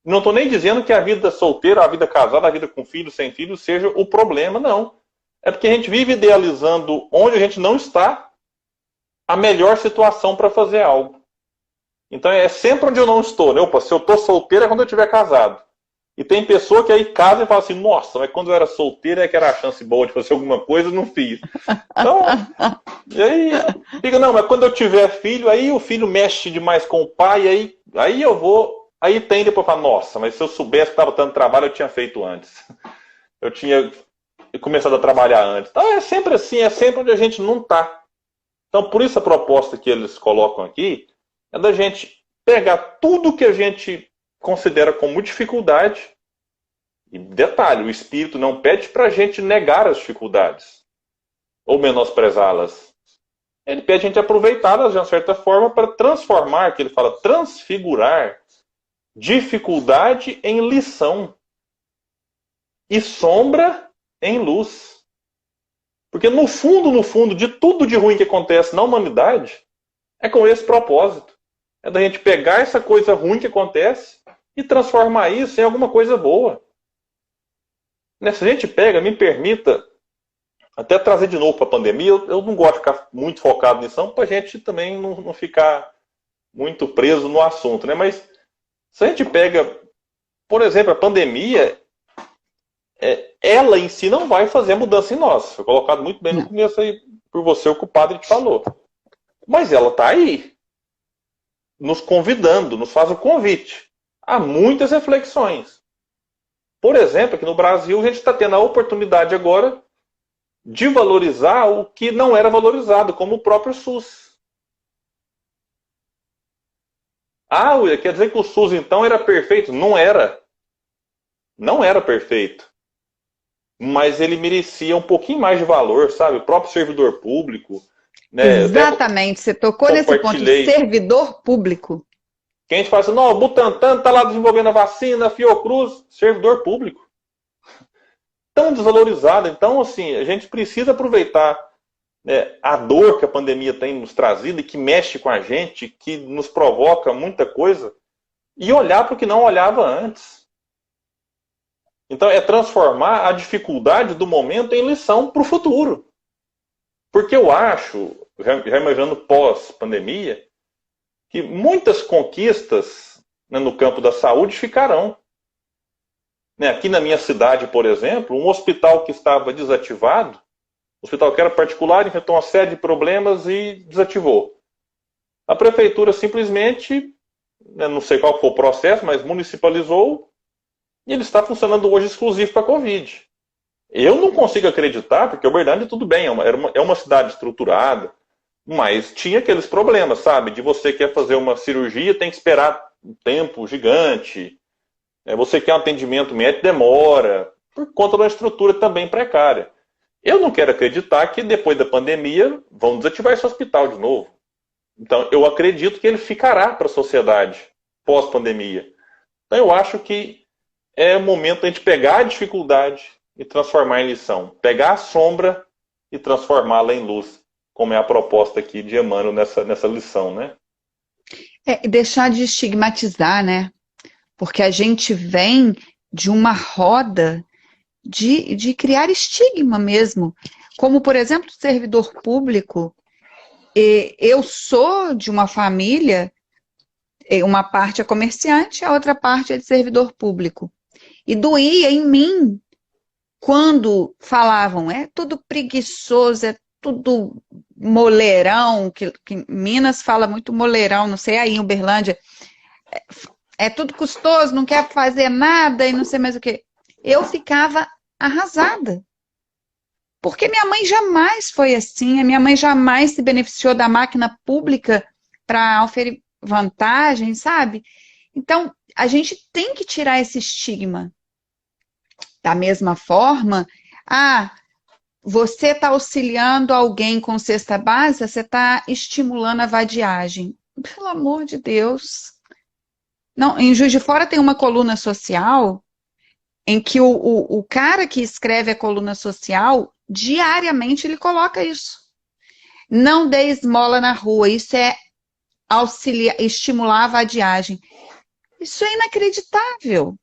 Não estou nem dizendo que a vida solteira, a vida casada, a vida com filhos, sem filhos, seja o problema, não. É porque a gente vive idealizando onde a gente não está a melhor situação para fazer algo. Então é sempre onde eu não estou, né? Opa, se eu estou solteiro é quando eu estiver casado. E tem pessoa que aí casa e fala assim, nossa, mas quando eu era solteiro é que era a chance boa de fazer alguma coisa, não fiz. Então, e aí fica, não, mas quando eu tiver filho, aí o filho mexe demais com o pai, aí eu vou... Aí tem depois para nossa, mas se eu soubesse que estava dando trabalho, eu tinha feito antes. Eu tinha começado a trabalhar antes. Então é sempre assim, é sempre onde a gente não está. Então por isso a proposta que eles colocam aqui é da gente pegar tudo que a gente considera como dificuldade. E detalhe, o Espírito não pede para a gente negar as dificuldades ou menosprezá-las. Ele pede a gente aproveitá-las de uma certa forma para transformar, que ele fala, transfigurar dificuldade em lição e sombra em luz. Porque no fundo, de tudo de ruim que acontece na humanidade, é com esse propósito. É da gente pegar essa coisa ruim que acontece e transformar isso em alguma coisa boa. Se a gente pega, me permita até trazer de novo para a pandemia, eu não gosto de ficar muito focado nisso, para a gente também não ficar muito preso no assunto, né? Mas se a gente pega, por exemplo, a pandemia, ela em si não vai fazer mudança em nós. Foi colocado muito bem no começo aí por você, o que o padre te falou. Mas ela está aí, nos convidando, nos faz o convite a muitas reflexões. Por exemplo, aqui no Brasil, a gente está tendo a oportunidade agora de valorizar o que não era valorizado, como o próprio SUS. Ah, William, quer dizer que o SUS então era perfeito? Não era. Não era perfeito. Mas ele merecia um pouquinho mais de valor, sabe? O próprio servidor público. Né? Exatamente, você tocou nesse ponto de servidor público. Que a gente fala assim, não, o Butantan está lá desenvolvendo a vacina, a Fiocruz, servidor público. Tão desvalorizado. Então, assim, a gente precisa aproveitar a dor que a pandemia tem nos trazido e que mexe com a gente, que nos provoca muita coisa, e olhar para o que não olhava antes. Então, é transformar a dificuldade do momento em lição para o futuro. Porque eu acho, já imaginando pós-pandemia, que muitas conquistas no campo da saúde ficarão. Aqui na minha cidade, por exemplo, um hospital que estava desativado, hospital que era particular, enfrentou uma série de problemas e desativou. A prefeitura simplesmente, não sei qual foi o processo, mas municipalizou e ele está funcionando hoje exclusivo para a Covid. Eu não consigo acreditar, porque Uberlândia tudo bem, é uma cidade estruturada, mas tinha aqueles problemas, sabe? De você quer fazer uma cirurgia, tem que esperar um tempo gigante. Você quer um atendimento médico, demora, por conta de uma estrutura também precária. Eu não quero acreditar que depois da pandemia vão desativar esse hospital de novo. Então, eu acredito que ele ficará para a sociedade pós-pandemia. Então, eu acho que é o momento de a gente pegar a dificuldade e transformar em lição. Pegar a sombra e transformá-la em luz, como é a proposta aqui de Emmanuel nessa lição, né? Deixar de estigmatizar, né? Porque a gente vem de uma roda de criar estigma mesmo. Como, por exemplo, servidor público. Eu sou de uma família, uma parte é comerciante, a outra parte é de servidor público. E doía em mim quando falavam, é tudo preguiçoso, é tudo moleirão, que Minas fala muito moleirão, não sei, aí em Uberlândia, é tudo custoso, não quer fazer nada e não sei mais o que. Eu ficava arrasada. Porque minha mãe jamais foi assim, a minha mãe jamais se beneficiou da máquina pública para oferecer vantagem, sabe? Então, a gente tem que tirar esse estigma. Da mesma forma, você está auxiliando alguém com cesta básica, você está estimulando a vadiagem. Pelo amor de Deus. Não, em Juiz de Fora tem uma coluna social em que o cara que escreve a coluna social, diariamente ele coloca isso. Não dê esmola na rua, isso é estimular a vadiagem. Isso é inacreditável.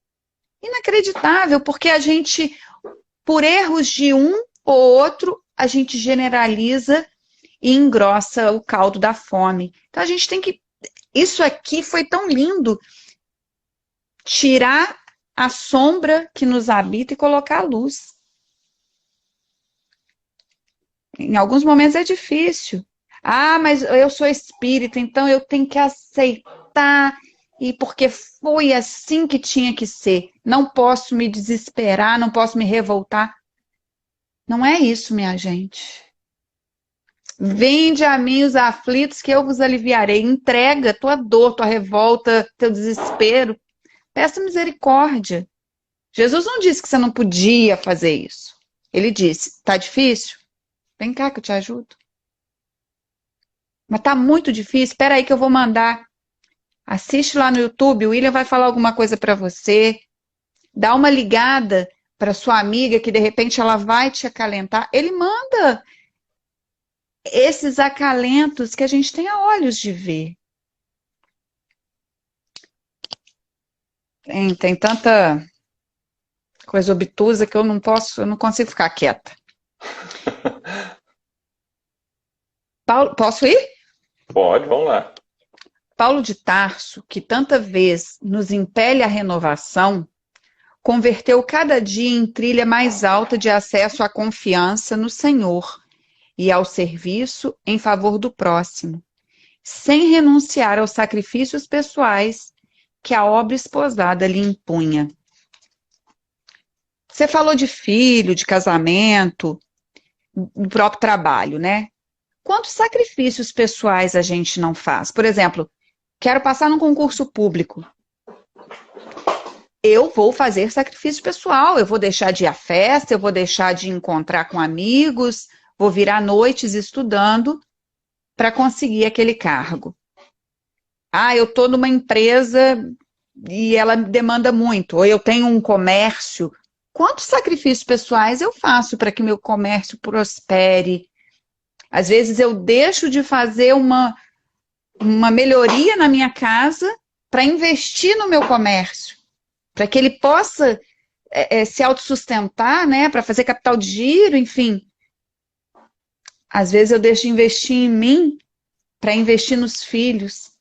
Inacreditável, porque a gente, por erros de um ou outro, a gente generaliza e engrossa o caldo da fome. Então a gente tem que... Isso aqui foi tão lindo. Tirar a sombra que nos habita e colocar a luz. Em alguns momentos é difícil. Mas eu sou espírita, então eu tenho que aceitar, e porque foi assim que tinha que ser. Não posso me desesperar, não posso me revoltar. Não é isso, minha gente. Vinde a mim os aflitos, que eu vos aliviarei. Entrega tua dor, tua revolta, teu desespero. Peça misericórdia. Jesus não disse que você não podia fazer isso. Ele disse, tá difícil? Vem cá que eu te ajudo. Mas tá muito difícil, espera aí que eu vou mandar. Assiste lá no YouTube, o William vai falar alguma coisa para você. Dá uma ligada para sua amiga que de repente ela vai te acalentar. Ele manda esses acalentos que a gente tem a olhos de ver. Tem tanta coisa obtusa que eu não consigo ficar quieta. Paulo, posso ir? Pode, vamos lá. Paulo de Tarso, que tanta vez nos impele à renovação, converteu cada dia em trilha mais alta de acesso à confiança no Senhor e ao serviço em favor do próximo, sem renunciar aos sacrifícios pessoais que a obra esposada lhe impunha. Você falou de filho, de casamento, do próprio trabalho, né? Quantos sacrifícios pessoais a gente não faz? Por exemplo, quero passar num concurso público. Eu vou fazer sacrifício pessoal, eu vou deixar de ir à festa, eu vou deixar de encontrar com amigos, vou virar noites estudando para conseguir aquele cargo. Eu estou numa empresa e ela me demanda muito, ou eu tenho um comércio. Quantos sacrifícios pessoais eu faço para que meu comércio prospere? Às vezes eu deixo de fazer uma melhoria na minha casa para investir no meu comércio, para que ele possa se autossustentar, né, para fazer capital de giro, enfim. Às vezes eu deixo de investir em mim para investir nos filhos.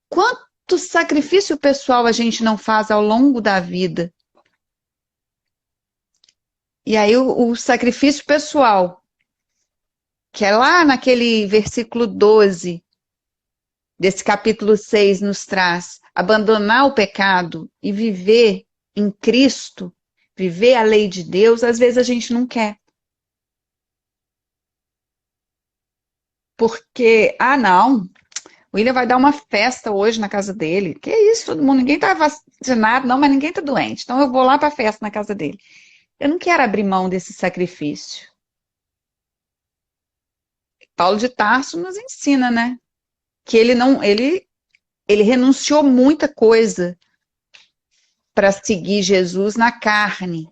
Quanto sacrifício pessoal a gente não faz ao longo da vida? E aí o sacrifício pessoal, que é lá naquele versículo 12 desse capítulo 6, nos traz abandonar o pecado e viver em Cristo, viver a lei de Deus, às vezes a gente não quer. Porque, não, o William vai dar uma festa hoje na casa dele. Que isso, todo mundo, ninguém está vacinado, não, mas ninguém está doente. Então eu vou lá para a festa na casa dele. Eu não quero abrir mão desse sacrifício. Paulo de Tarso nos ensina, né? Que ele renunciou muita coisa para seguir Jesus na carne.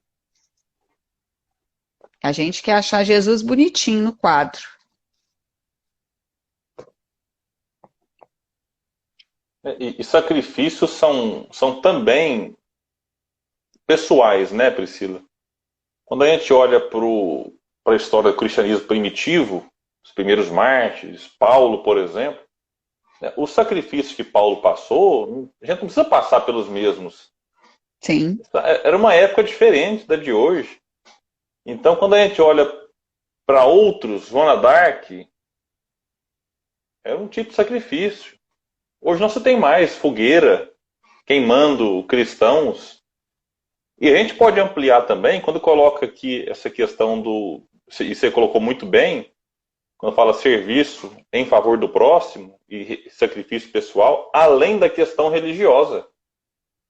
A gente quer achar Jesus bonitinho no quadro. E sacrifícios são também pessoais, né, Priscila? Quando a gente olha para a história do cristianismo primitivo, os primeiros mártires, Paulo, por exemplo, os sacrifícios que Paulo passou, a gente não precisa passar pelos mesmos. Sim. Era uma época diferente da de hoje. Então, quando a gente olha para outros, Joana d'Arc, era um tipo de sacrifício. Hoje não se tem mais fogueira queimando cristãos. E a gente pode ampliar também, quando coloca aqui essa questão e você colocou muito bem, quando fala serviço em favor do próximo e sacrifício pessoal, além da questão religiosa.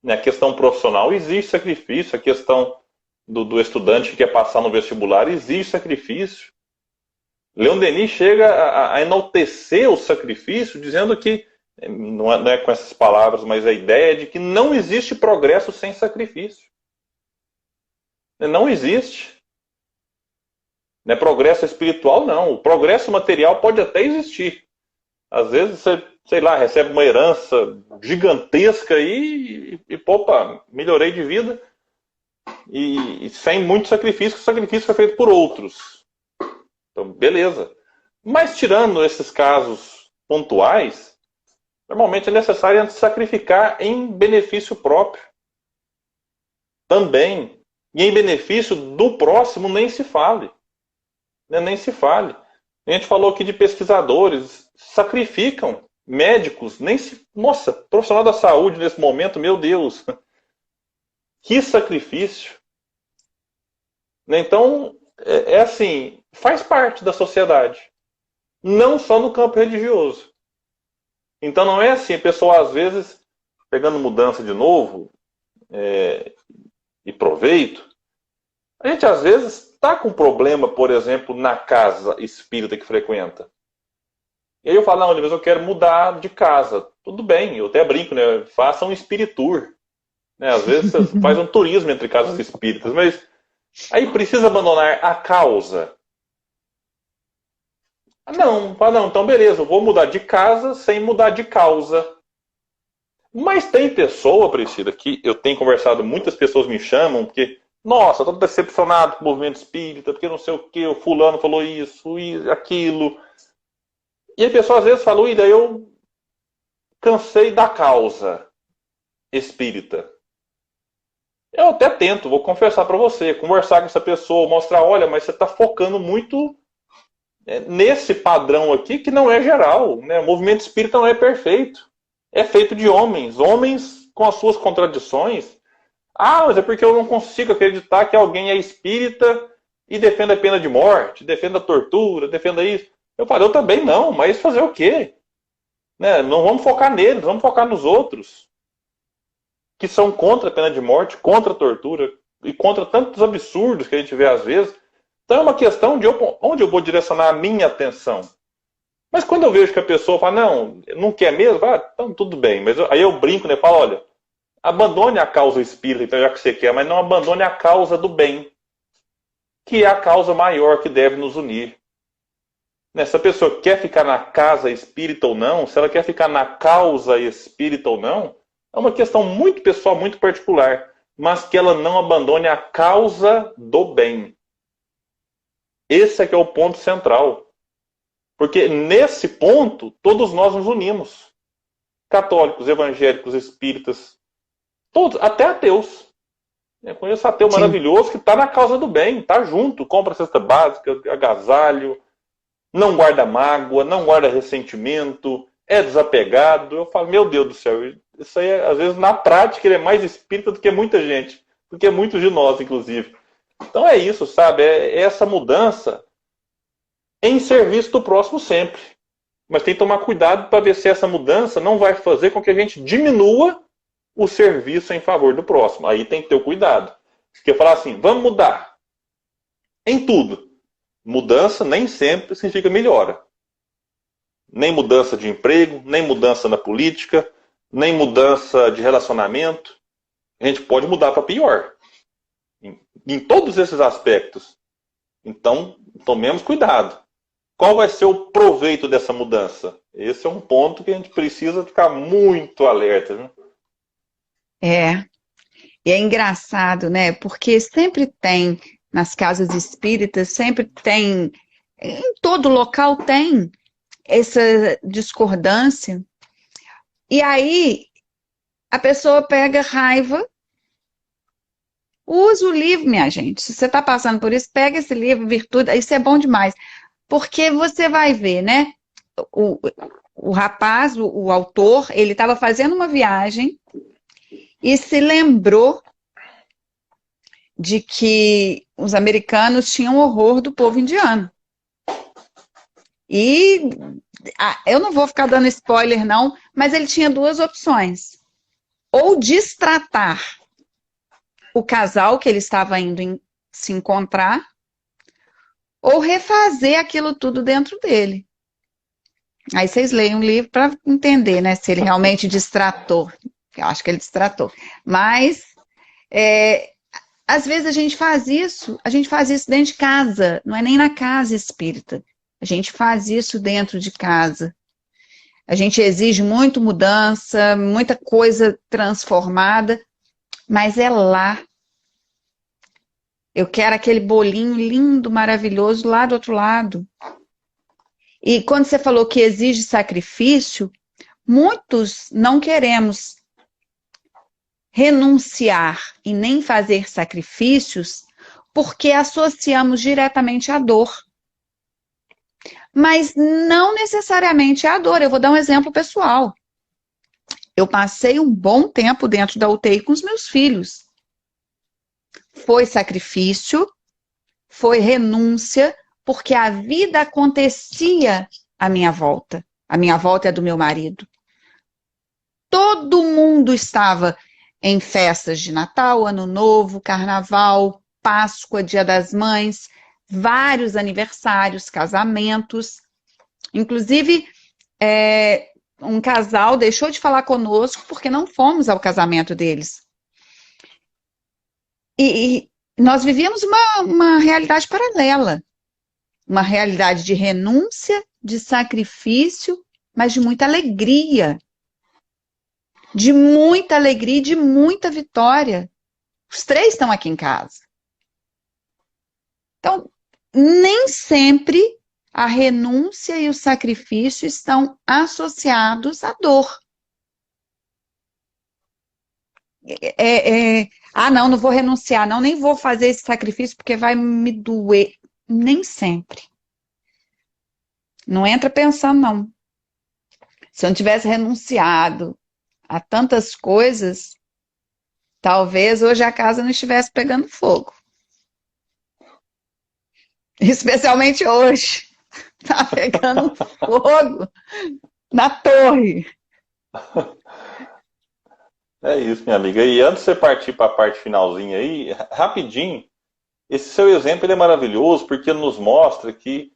Na questão profissional existe sacrifício, a questão do estudante que quer passar no vestibular existe sacrifício. Leon Denis chega a enaltecer o sacrifício, dizendo que, não é com essas palavras, mas a ideia de que não existe progresso sem sacrifício. Não existe. Não é progresso espiritual, não. O progresso material pode até existir. Às vezes você, sei lá, recebe uma herança gigantesca e opa, melhorei de vida. E sem muito sacrifício, o sacrifício foi feito por outros. Então, beleza. Mas tirando esses casos pontuais, normalmente é necessário sacrificar em benefício próprio. Também. E em benefício do próximo nem se fale. Nem se fale. A gente falou aqui de pesquisadores, sacrificam, médicos, nem se... Nossa, profissional da saúde nesse momento, meu Deus. Que sacrifício. Então, é assim, faz parte da sociedade. Não só no campo religioso. Então não é assim, a pessoa às vezes, pegando mudança de novo, e proveito, a gente às vezes está com problema, por exemplo, na casa espírita que frequenta. E aí eu falo, não, mas eu quero mudar de casa. Tudo bem, eu até brinco, né? Faça um espiritur. Né? Às vezes você faz um turismo entre casas espíritas, mas aí precisa abandonar a causa. Não, então beleza, eu vou mudar de casa sem mudar de causa. Mas tem pessoa, Priscila, que eu tenho conversado, muitas pessoas me chamam, porque, nossa, estou decepcionado com o movimento espírita, porque não sei o que, o fulano falou isso e aquilo. E a pessoa às vezes fala, Uida, eu cansei da causa espírita. Eu até tento, vou confessar para você, conversar com essa pessoa, mostrar, olha, mas você está focando muito nesse padrão aqui que não é geral. Né? O movimento espírita não é perfeito. É feito de homens com as suas contradições. Ah, mas é porque eu não consigo acreditar que alguém é espírita e defenda a pena de morte, defenda a tortura, defenda isso. Eu falei, eu também não, mas fazer o quê? Né? Não vamos focar neles, vamos focar nos outros. Que são contra a pena de morte, contra a tortura e contra tantos absurdos que a gente vê às vezes. Então é uma questão de onde eu vou direcionar a minha atenção. Mas quando eu vejo que a pessoa fala, não quer mesmo, então tudo bem. Mas aí eu brinco, né? Falo, olha, abandone a causa espírita, então, já que você quer, mas não abandone a causa do bem, que é a causa maior que deve nos unir. Né? Se a pessoa quer ficar na casa espírita ou não, se ela quer ficar na causa espírita ou não, é uma questão muito pessoal, muito particular, mas que ela não abandone a causa do bem. Esse é que é o ponto central. Porque nesse ponto, todos nós nos unimos. Católicos, evangélicos, espíritas, todos, até ateus. Eu conheço ateu Sim. maravilhoso que está na causa do bem, está junto, compra cesta básica, agasalho, não guarda mágoa, não guarda ressentimento, é desapegado. Eu falo, meu Deus do céu, isso aí, às vezes, na prática, ele é mais espírita do que muita gente, do que muitos de nós, inclusive. Então é isso, sabe? É essa mudança em serviço do próximo sempre. Mas tem que tomar cuidado para ver se essa mudança não vai fazer com que a gente diminua o serviço em favor do próximo. Aí tem que ter o cuidado. Porque falar assim, vamos mudar em tudo. Mudança nem sempre significa melhora. Nem mudança de emprego, nem mudança na política, nem mudança de relacionamento. A gente pode mudar para pior. Em todos esses aspectos. Então, tomemos cuidado. Qual vai ser o proveito dessa mudança? Esse é um ponto que a gente precisa ficar muito alerta. Né? E é engraçado, né? Porque sempre tem, nas casas espíritas, sempre tem, em todo local tem essa discordância. E aí, a pessoa pega raiva, usa o livro, minha gente. Se você está passando por isso, pega esse livro, Virtude, isso é bom demais. Porque você vai ver, né? O rapaz, o autor, ele estava fazendo uma viagem e se lembrou de que os americanos tinham horror do povo indiano. E eu não vou ficar dando spoiler, não, mas ele tinha duas opções. ou destratar o casal que ele estava indo se encontrar, ou refazer aquilo tudo dentro dele. Aí vocês leem o livro para entender, né, se ele realmente destratou. Eu acho que ele destratou. Mas, às vezes a gente faz isso dentro de casa, não é nem na casa espírita. A gente faz isso dentro de casa. A gente exige muito mudança, muita coisa transformada, mas é lá. Eu quero aquele bolinho lindo, maravilhoso lá do outro lado. E quando você falou que exige sacrifício, muitos não queremos renunciar e nem fazer sacrifícios porque associamos diretamente à dor. Mas não necessariamente à dor. Eu vou dar um exemplo pessoal. Eu passei um bom tempo dentro da UTI com os meus filhos. Foi sacrifício, foi renúncia, porque a vida acontecia à minha volta. A minha volta é do meu marido. Todo mundo estava em festas de Natal, Ano Novo, Carnaval, Páscoa, Dia das Mães, vários aniversários, casamentos. Inclusive, um casal deixou de falar conosco porque não fomos ao casamento deles. E nós vivíamos uma realidade paralela. Uma realidade de renúncia, de sacrifício, mas de muita alegria. De muita alegria e de muita vitória. Os três estão aqui em casa. Então, nem sempre a renúncia e o sacrifício estão associados à dor. Não vou renunciar, nem vou fazer esse sacrifício porque vai me doer. Nem sempre. Não entra pensando, não. Se eu não tivesse renunciado a tantas coisas, talvez hoje a casa não estivesse pegando fogo. Especialmente hoje. Está pegando fogo na torre. É isso, minha amiga. E antes de você partir para a parte finalzinha aí, rapidinho, esse seu exemplo ele é maravilhoso porque nos mostra que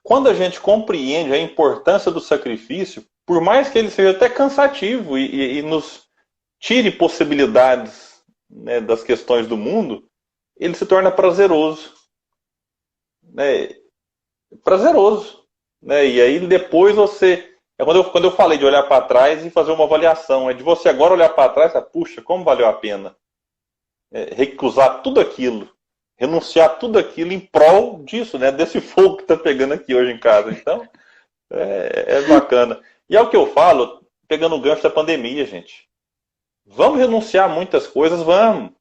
quando a gente compreende a importância do sacrifício, por mais que ele seja até cansativo e nos tire possibilidades, né, das questões do mundo, ele se torna prazeroso. Né? Prazeroso. Né? E aí depois você... Quando eu falei de olhar para trás e fazer uma avaliação, é de você agora olhar para trás e falar, puxa, como valeu a pena recusar tudo aquilo, renunciar tudo aquilo em prol disso, né? Desse fogo que está pegando aqui hoje em casa. Então, é bacana. E é o que eu falo, pegando o gancho da pandemia, gente. Vamos renunciar a muitas coisas? Vamos.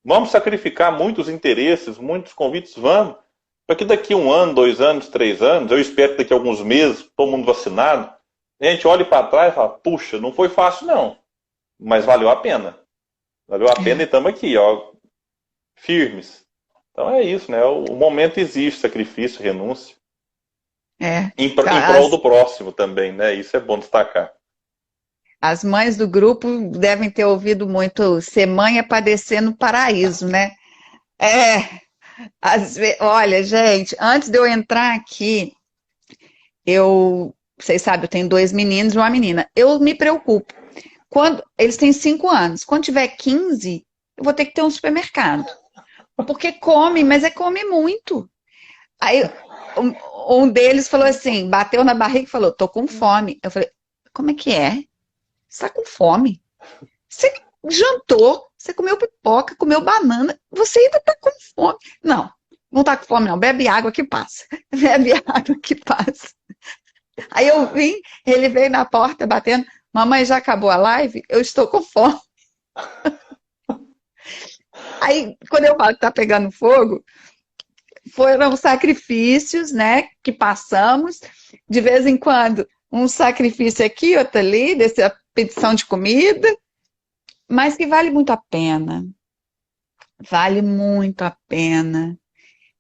Vamos sacrificar muitos interesses, muitos convites? Vamos. Para que daqui 1 ano, 2 anos, 3 anos, eu espero que daqui a alguns meses, todo mundo vacinado, a gente olhe para trás e fala, puxa, não foi fácil não, mas valeu a pena. Valeu a pena e estamos aqui, ó, firmes. Então é isso, né? O momento existe, sacrifício, renúncia. Em prol do próximo também, né? Isso é bom destacar. As mães do grupo devem ter ouvido muito, ser mãe é padecer no paraíso, né? Olha, gente, antes de eu entrar aqui, vocês sabem, eu tenho 2 meninos e uma menina. Eu me preocupo. Eles têm 5 anos. Quando tiver 15, eu vou ter que ter um supermercado. Porque come, mas come muito. Aí um deles falou assim, bateu na barriga e falou, tô com fome. Eu falei, como é que é? Você tá com fome? Você jantou, você comeu pipoca, comeu banana, você ainda tá com fome. Não tá com fome não, bebe água que passa. Bebe água que passa. Aí eu vim, ele veio na porta batendo, mamãe, já acabou a live? Eu estou com fome. Aí, quando eu falo que tá pegando fogo, foram sacrifícios, né, que passamos, de vez em quando, um sacrifício aqui, outro ali, dessa petição de comida, mas que vale muito a pena. Vale muito a pena.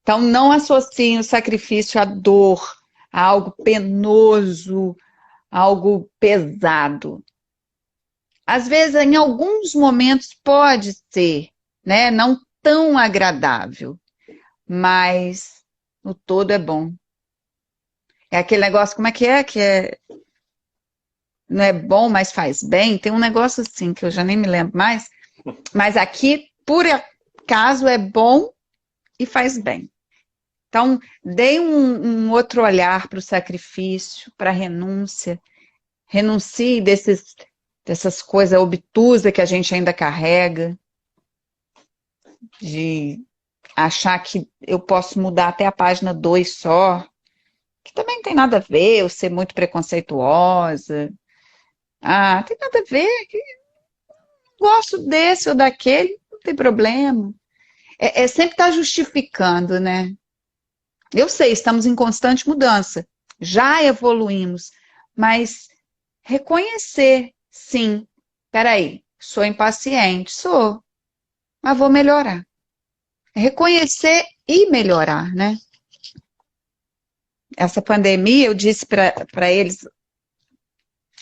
Então, não associem o sacrifício à dor, a algo penoso, algo pesado. às vezes, em alguns momentos pode ser, né, não tão agradável, mas no todo é bom. É aquele negócio, como é que é? Não é bom, mas faz bem. Tem um negócio assim, que eu já nem me lembro mais, mas aqui, por acaso, é bom e faz bem. Então, dê um outro olhar para o sacrifício, para a renúncia. Renuncie dessas coisas obtusas que a gente ainda carrega, de achar que eu posso mudar até a página 2 só, que também não tem nada a ver, eu ser muito preconceituosa. Ah, tem nada a ver, que gosto desse ou daquele, não tem problema. É sempre estar justificando, né? Eu sei, estamos em constante mudança, já evoluímos, mas reconhecer, sim, peraí, sou impaciente, sou, mas vou melhorar. Reconhecer e melhorar, né? Essa pandemia, eu disse para eles,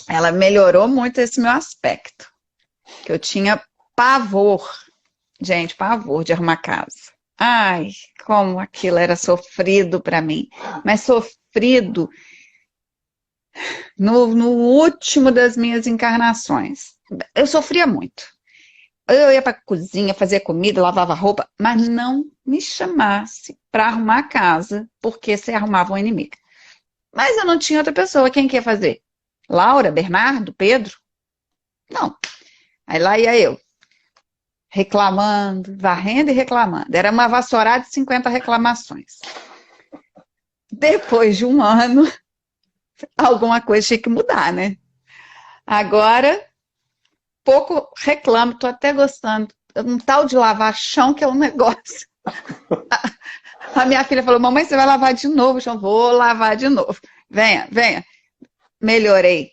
ela melhorou muito esse meu aspecto, que eu tinha pavor, gente, pavor de arrumar casa. Ai, como aquilo era sofrido para mim, mas sofrido no último das minhas encarnações. Eu sofria muito. Eu ia para a cozinha, fazia comida, lavava roupa, mas não me chamasse para arrumar a casa, porque você arrumava um inimigo. Mas eu não tinha outra pessoa. Quem quer fazer? Laura, Bernardo, Pedro? Não. Aí lá ia eu, reclamando, varrendo e reclamando. Era uma vassourada de 50 reclamações. Depois de um ano, alguma coisa tinha que mudar, né? Agora, pouco reclamo, estou até gostando. Um tal de lavar chão que é um negócio. A minha filha falou, mamãe, você vai lavar de novo o chão? Vou lavar de novo. Venha, venha. Melhorei.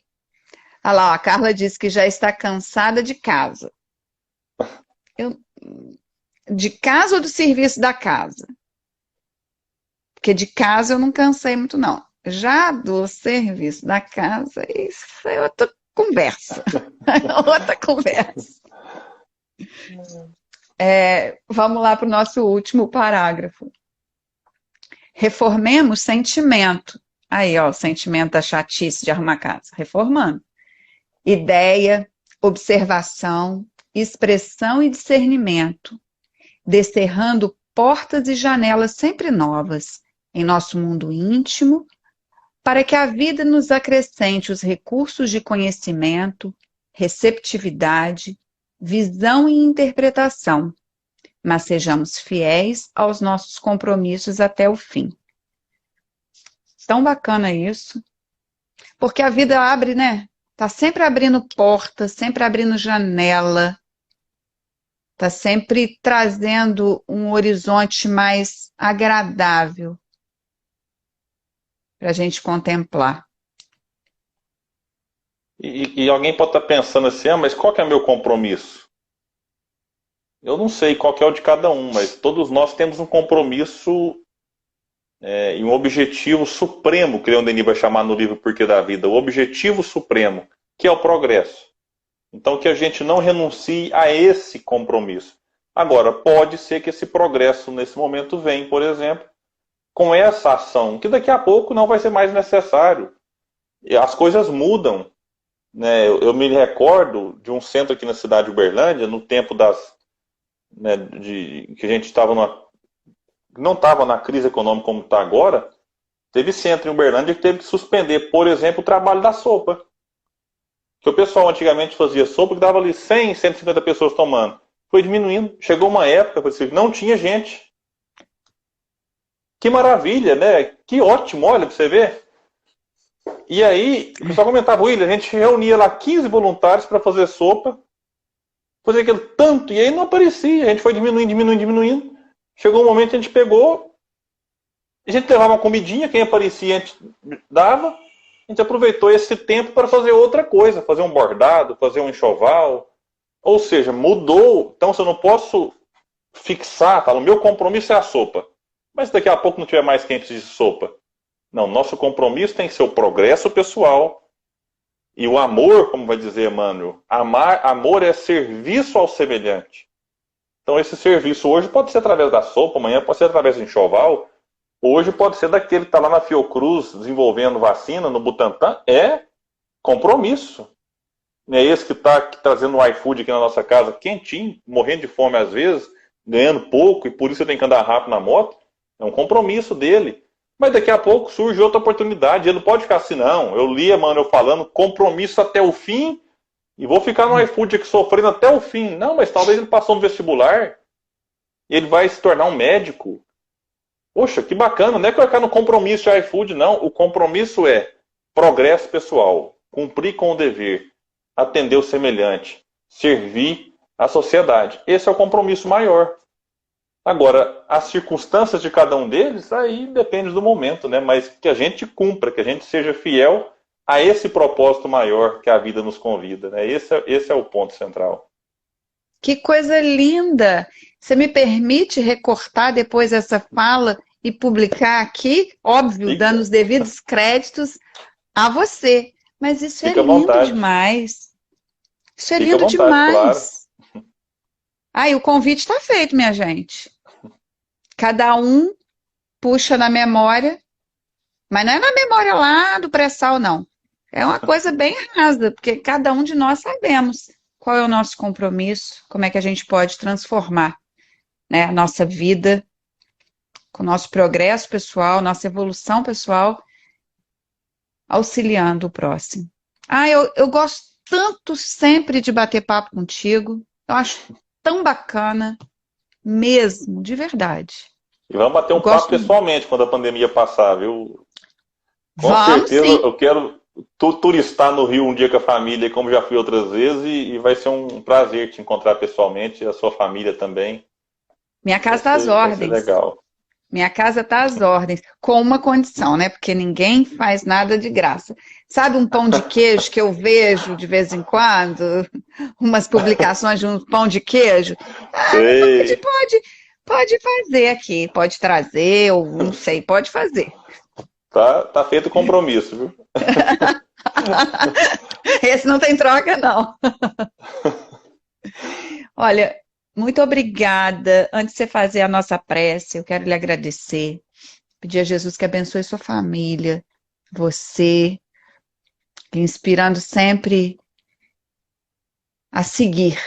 Olha lá, a Carla disse que já está cansada de casa. De casa ou do serviço da casa? Porque de casa eu não cansei muito, não. Já do serviço da casa, isso é outra conversa. Outra conversa. Vamos lá para o nosso último parágrafo. Reformemos sentimento. Aí, ó, o sentimento da chatice de arrumar casa. Reformando. Ideia, observação, expressão e discernimento. Descerrando portas e janelas sempre novas em nosso mundo íntimo, para que a vida nos acrescente os recursos de conhecimento, receptividade, visão e interpretação, mas sejamos fiéis aos nossos compromissos até o fim. Tão bacana isso, porque a vida abre, né? Tá sempre abrindo porta, sempre abrindo janela, tá sempre trazendo um horizonte mais agradável para a gente contemplar. E alguém pode estar pensando assim, mas qual que é meu compromisso? Eu não sei qual que é o de cada um, mas todos nós temos um compromisso e um objetivo supremo, que Leon Denis vai chamar no livro Porquê da Vida, o objetivo supremo, que é o progresso. Então que a gente não renuncie a esse compromisso. Agora, pode ser que esse progresso nesse momento venha, por exemplo, com essa ação, que daqui a pouco não vai ser mais necessário. E as coisas mudam. Né? Eu me recordo de um centro aqui na cidade de Uberlândia, no tempo que a gente não estava na crise econômica como está agora, teve centro em Uberlândia que teve que suspender, por exemplo, o trabalho da sopa. Que o pessoal antigamente fazia sopa que dava ali 100, 150 pessoas tomando. Foi diminuindo. Chegou uma época que não tinha gente. Que maravilha, né? Que ótimo, olha pra você ver. E aí, o pessoal comentava, William, a gente reunia lá 15 voluntários para fazer sopa, fazer aquele tanto, e aí não aparecia. A gente foi diminuindo. Chegou um momento que a gente pegou, a gente levava uma comidinha, quem aparecia a gente dava, a gente aproveitou esse tempo para fazer outra coisa, fazer um bordado, fazer um enxoval. Ou seja, mudou. Então, se eu não posso fixar, o meu compromisso é a sopa. Mas se daqui a pouco não tiver mais quem precisa de sopa. Não, nosso compromisso tem que ser o progresso pessoal, E o amor, como vai dizer Emmanuel, amor é serviço ao semelhante. Então esse serviço hoje pode ser através da sopa, amanhã pode ser através do enxoval, hoje pode ser daquele que está lá na Fiocruz desenvolvendo vacina, no Butantan, é compromisso. É esse que está trazendo o iFood aqui na nossa casa, quentinho, morrendo de fome às vezes, ganhando pouco, e por isso tem que andar rápido na moto. É um compromisso dele. Mas daqui a pouco surge outra oportunidade. Ele não pode ficar assim, não. Eu li, mano, eu falando compromisso até o fim, e vou ficar no iFood aqui sofrendo até o fim. Não, mas talvez ele passou no vestibular, e ele vai se tornar um médico. Poxa, que bacana. Não é que vai ficar no compromisso de iFood, não. O compromisso é progresso pessoal, cumprir com o dever, atender o semelhante, servir a sociedade. Esse é o compromisso maior. Agora, as circunstâncias de cada um deles, aí depende do momento, né? Mas que a gente cumpra, que a gente seja fiel a esse propósito maior que a vida nos convida, né? Esse é o ponto central. Que coisa linda! Você me permite recortar depois essa fala e publicar aqui? Óbvio, dando os devidos créditos a você. Mas isso é lindo demais. Isso é lindo demais. Claro. Aí, o convite está feito, minha gente. Cada um puxa na memória, mas não é na memória lá do pré-sal, não. É uma coisa bem rasa, porque cada um de nós sabemos qual é o nosso compromisso, como é que a gente pode transformar, né, a nossa vida, com o nosso progresso pessoal, nossa evolução pessoal, auxiliando o próximo. Eu gosto tanto sempre de bater papo contigo, eu acho tão bacana, mesmo, de verdade. E vamos bater um papo pessoalmente quando a pandemia passar, viu? Com certeza, sim. Eu quero turistar no Rio um dia com a família, como já fui outras vezes, e vai ser um prazer te encontrar pessoalmente, e a sua família também. Minha casa está às ordens. Vai ser legal. Minha casa está às ordens, com uma condição, né? Porque ninguém faz nada de graça. Sabe um pão de queijo que eu vejo de vez em quando? Umas publicações de um pão de queijo? Pode fazer aqui, pode trazer, ou não sei, pode fazer. Tá feito o compromisso, viu? Esse não tem troca, não. Olha, muito obrigada. Antes de você fazer a nossa prece, eu quero lhe agradecer. Pedir a Jesus que abençoe sua família, você, inspirando sempre a seguir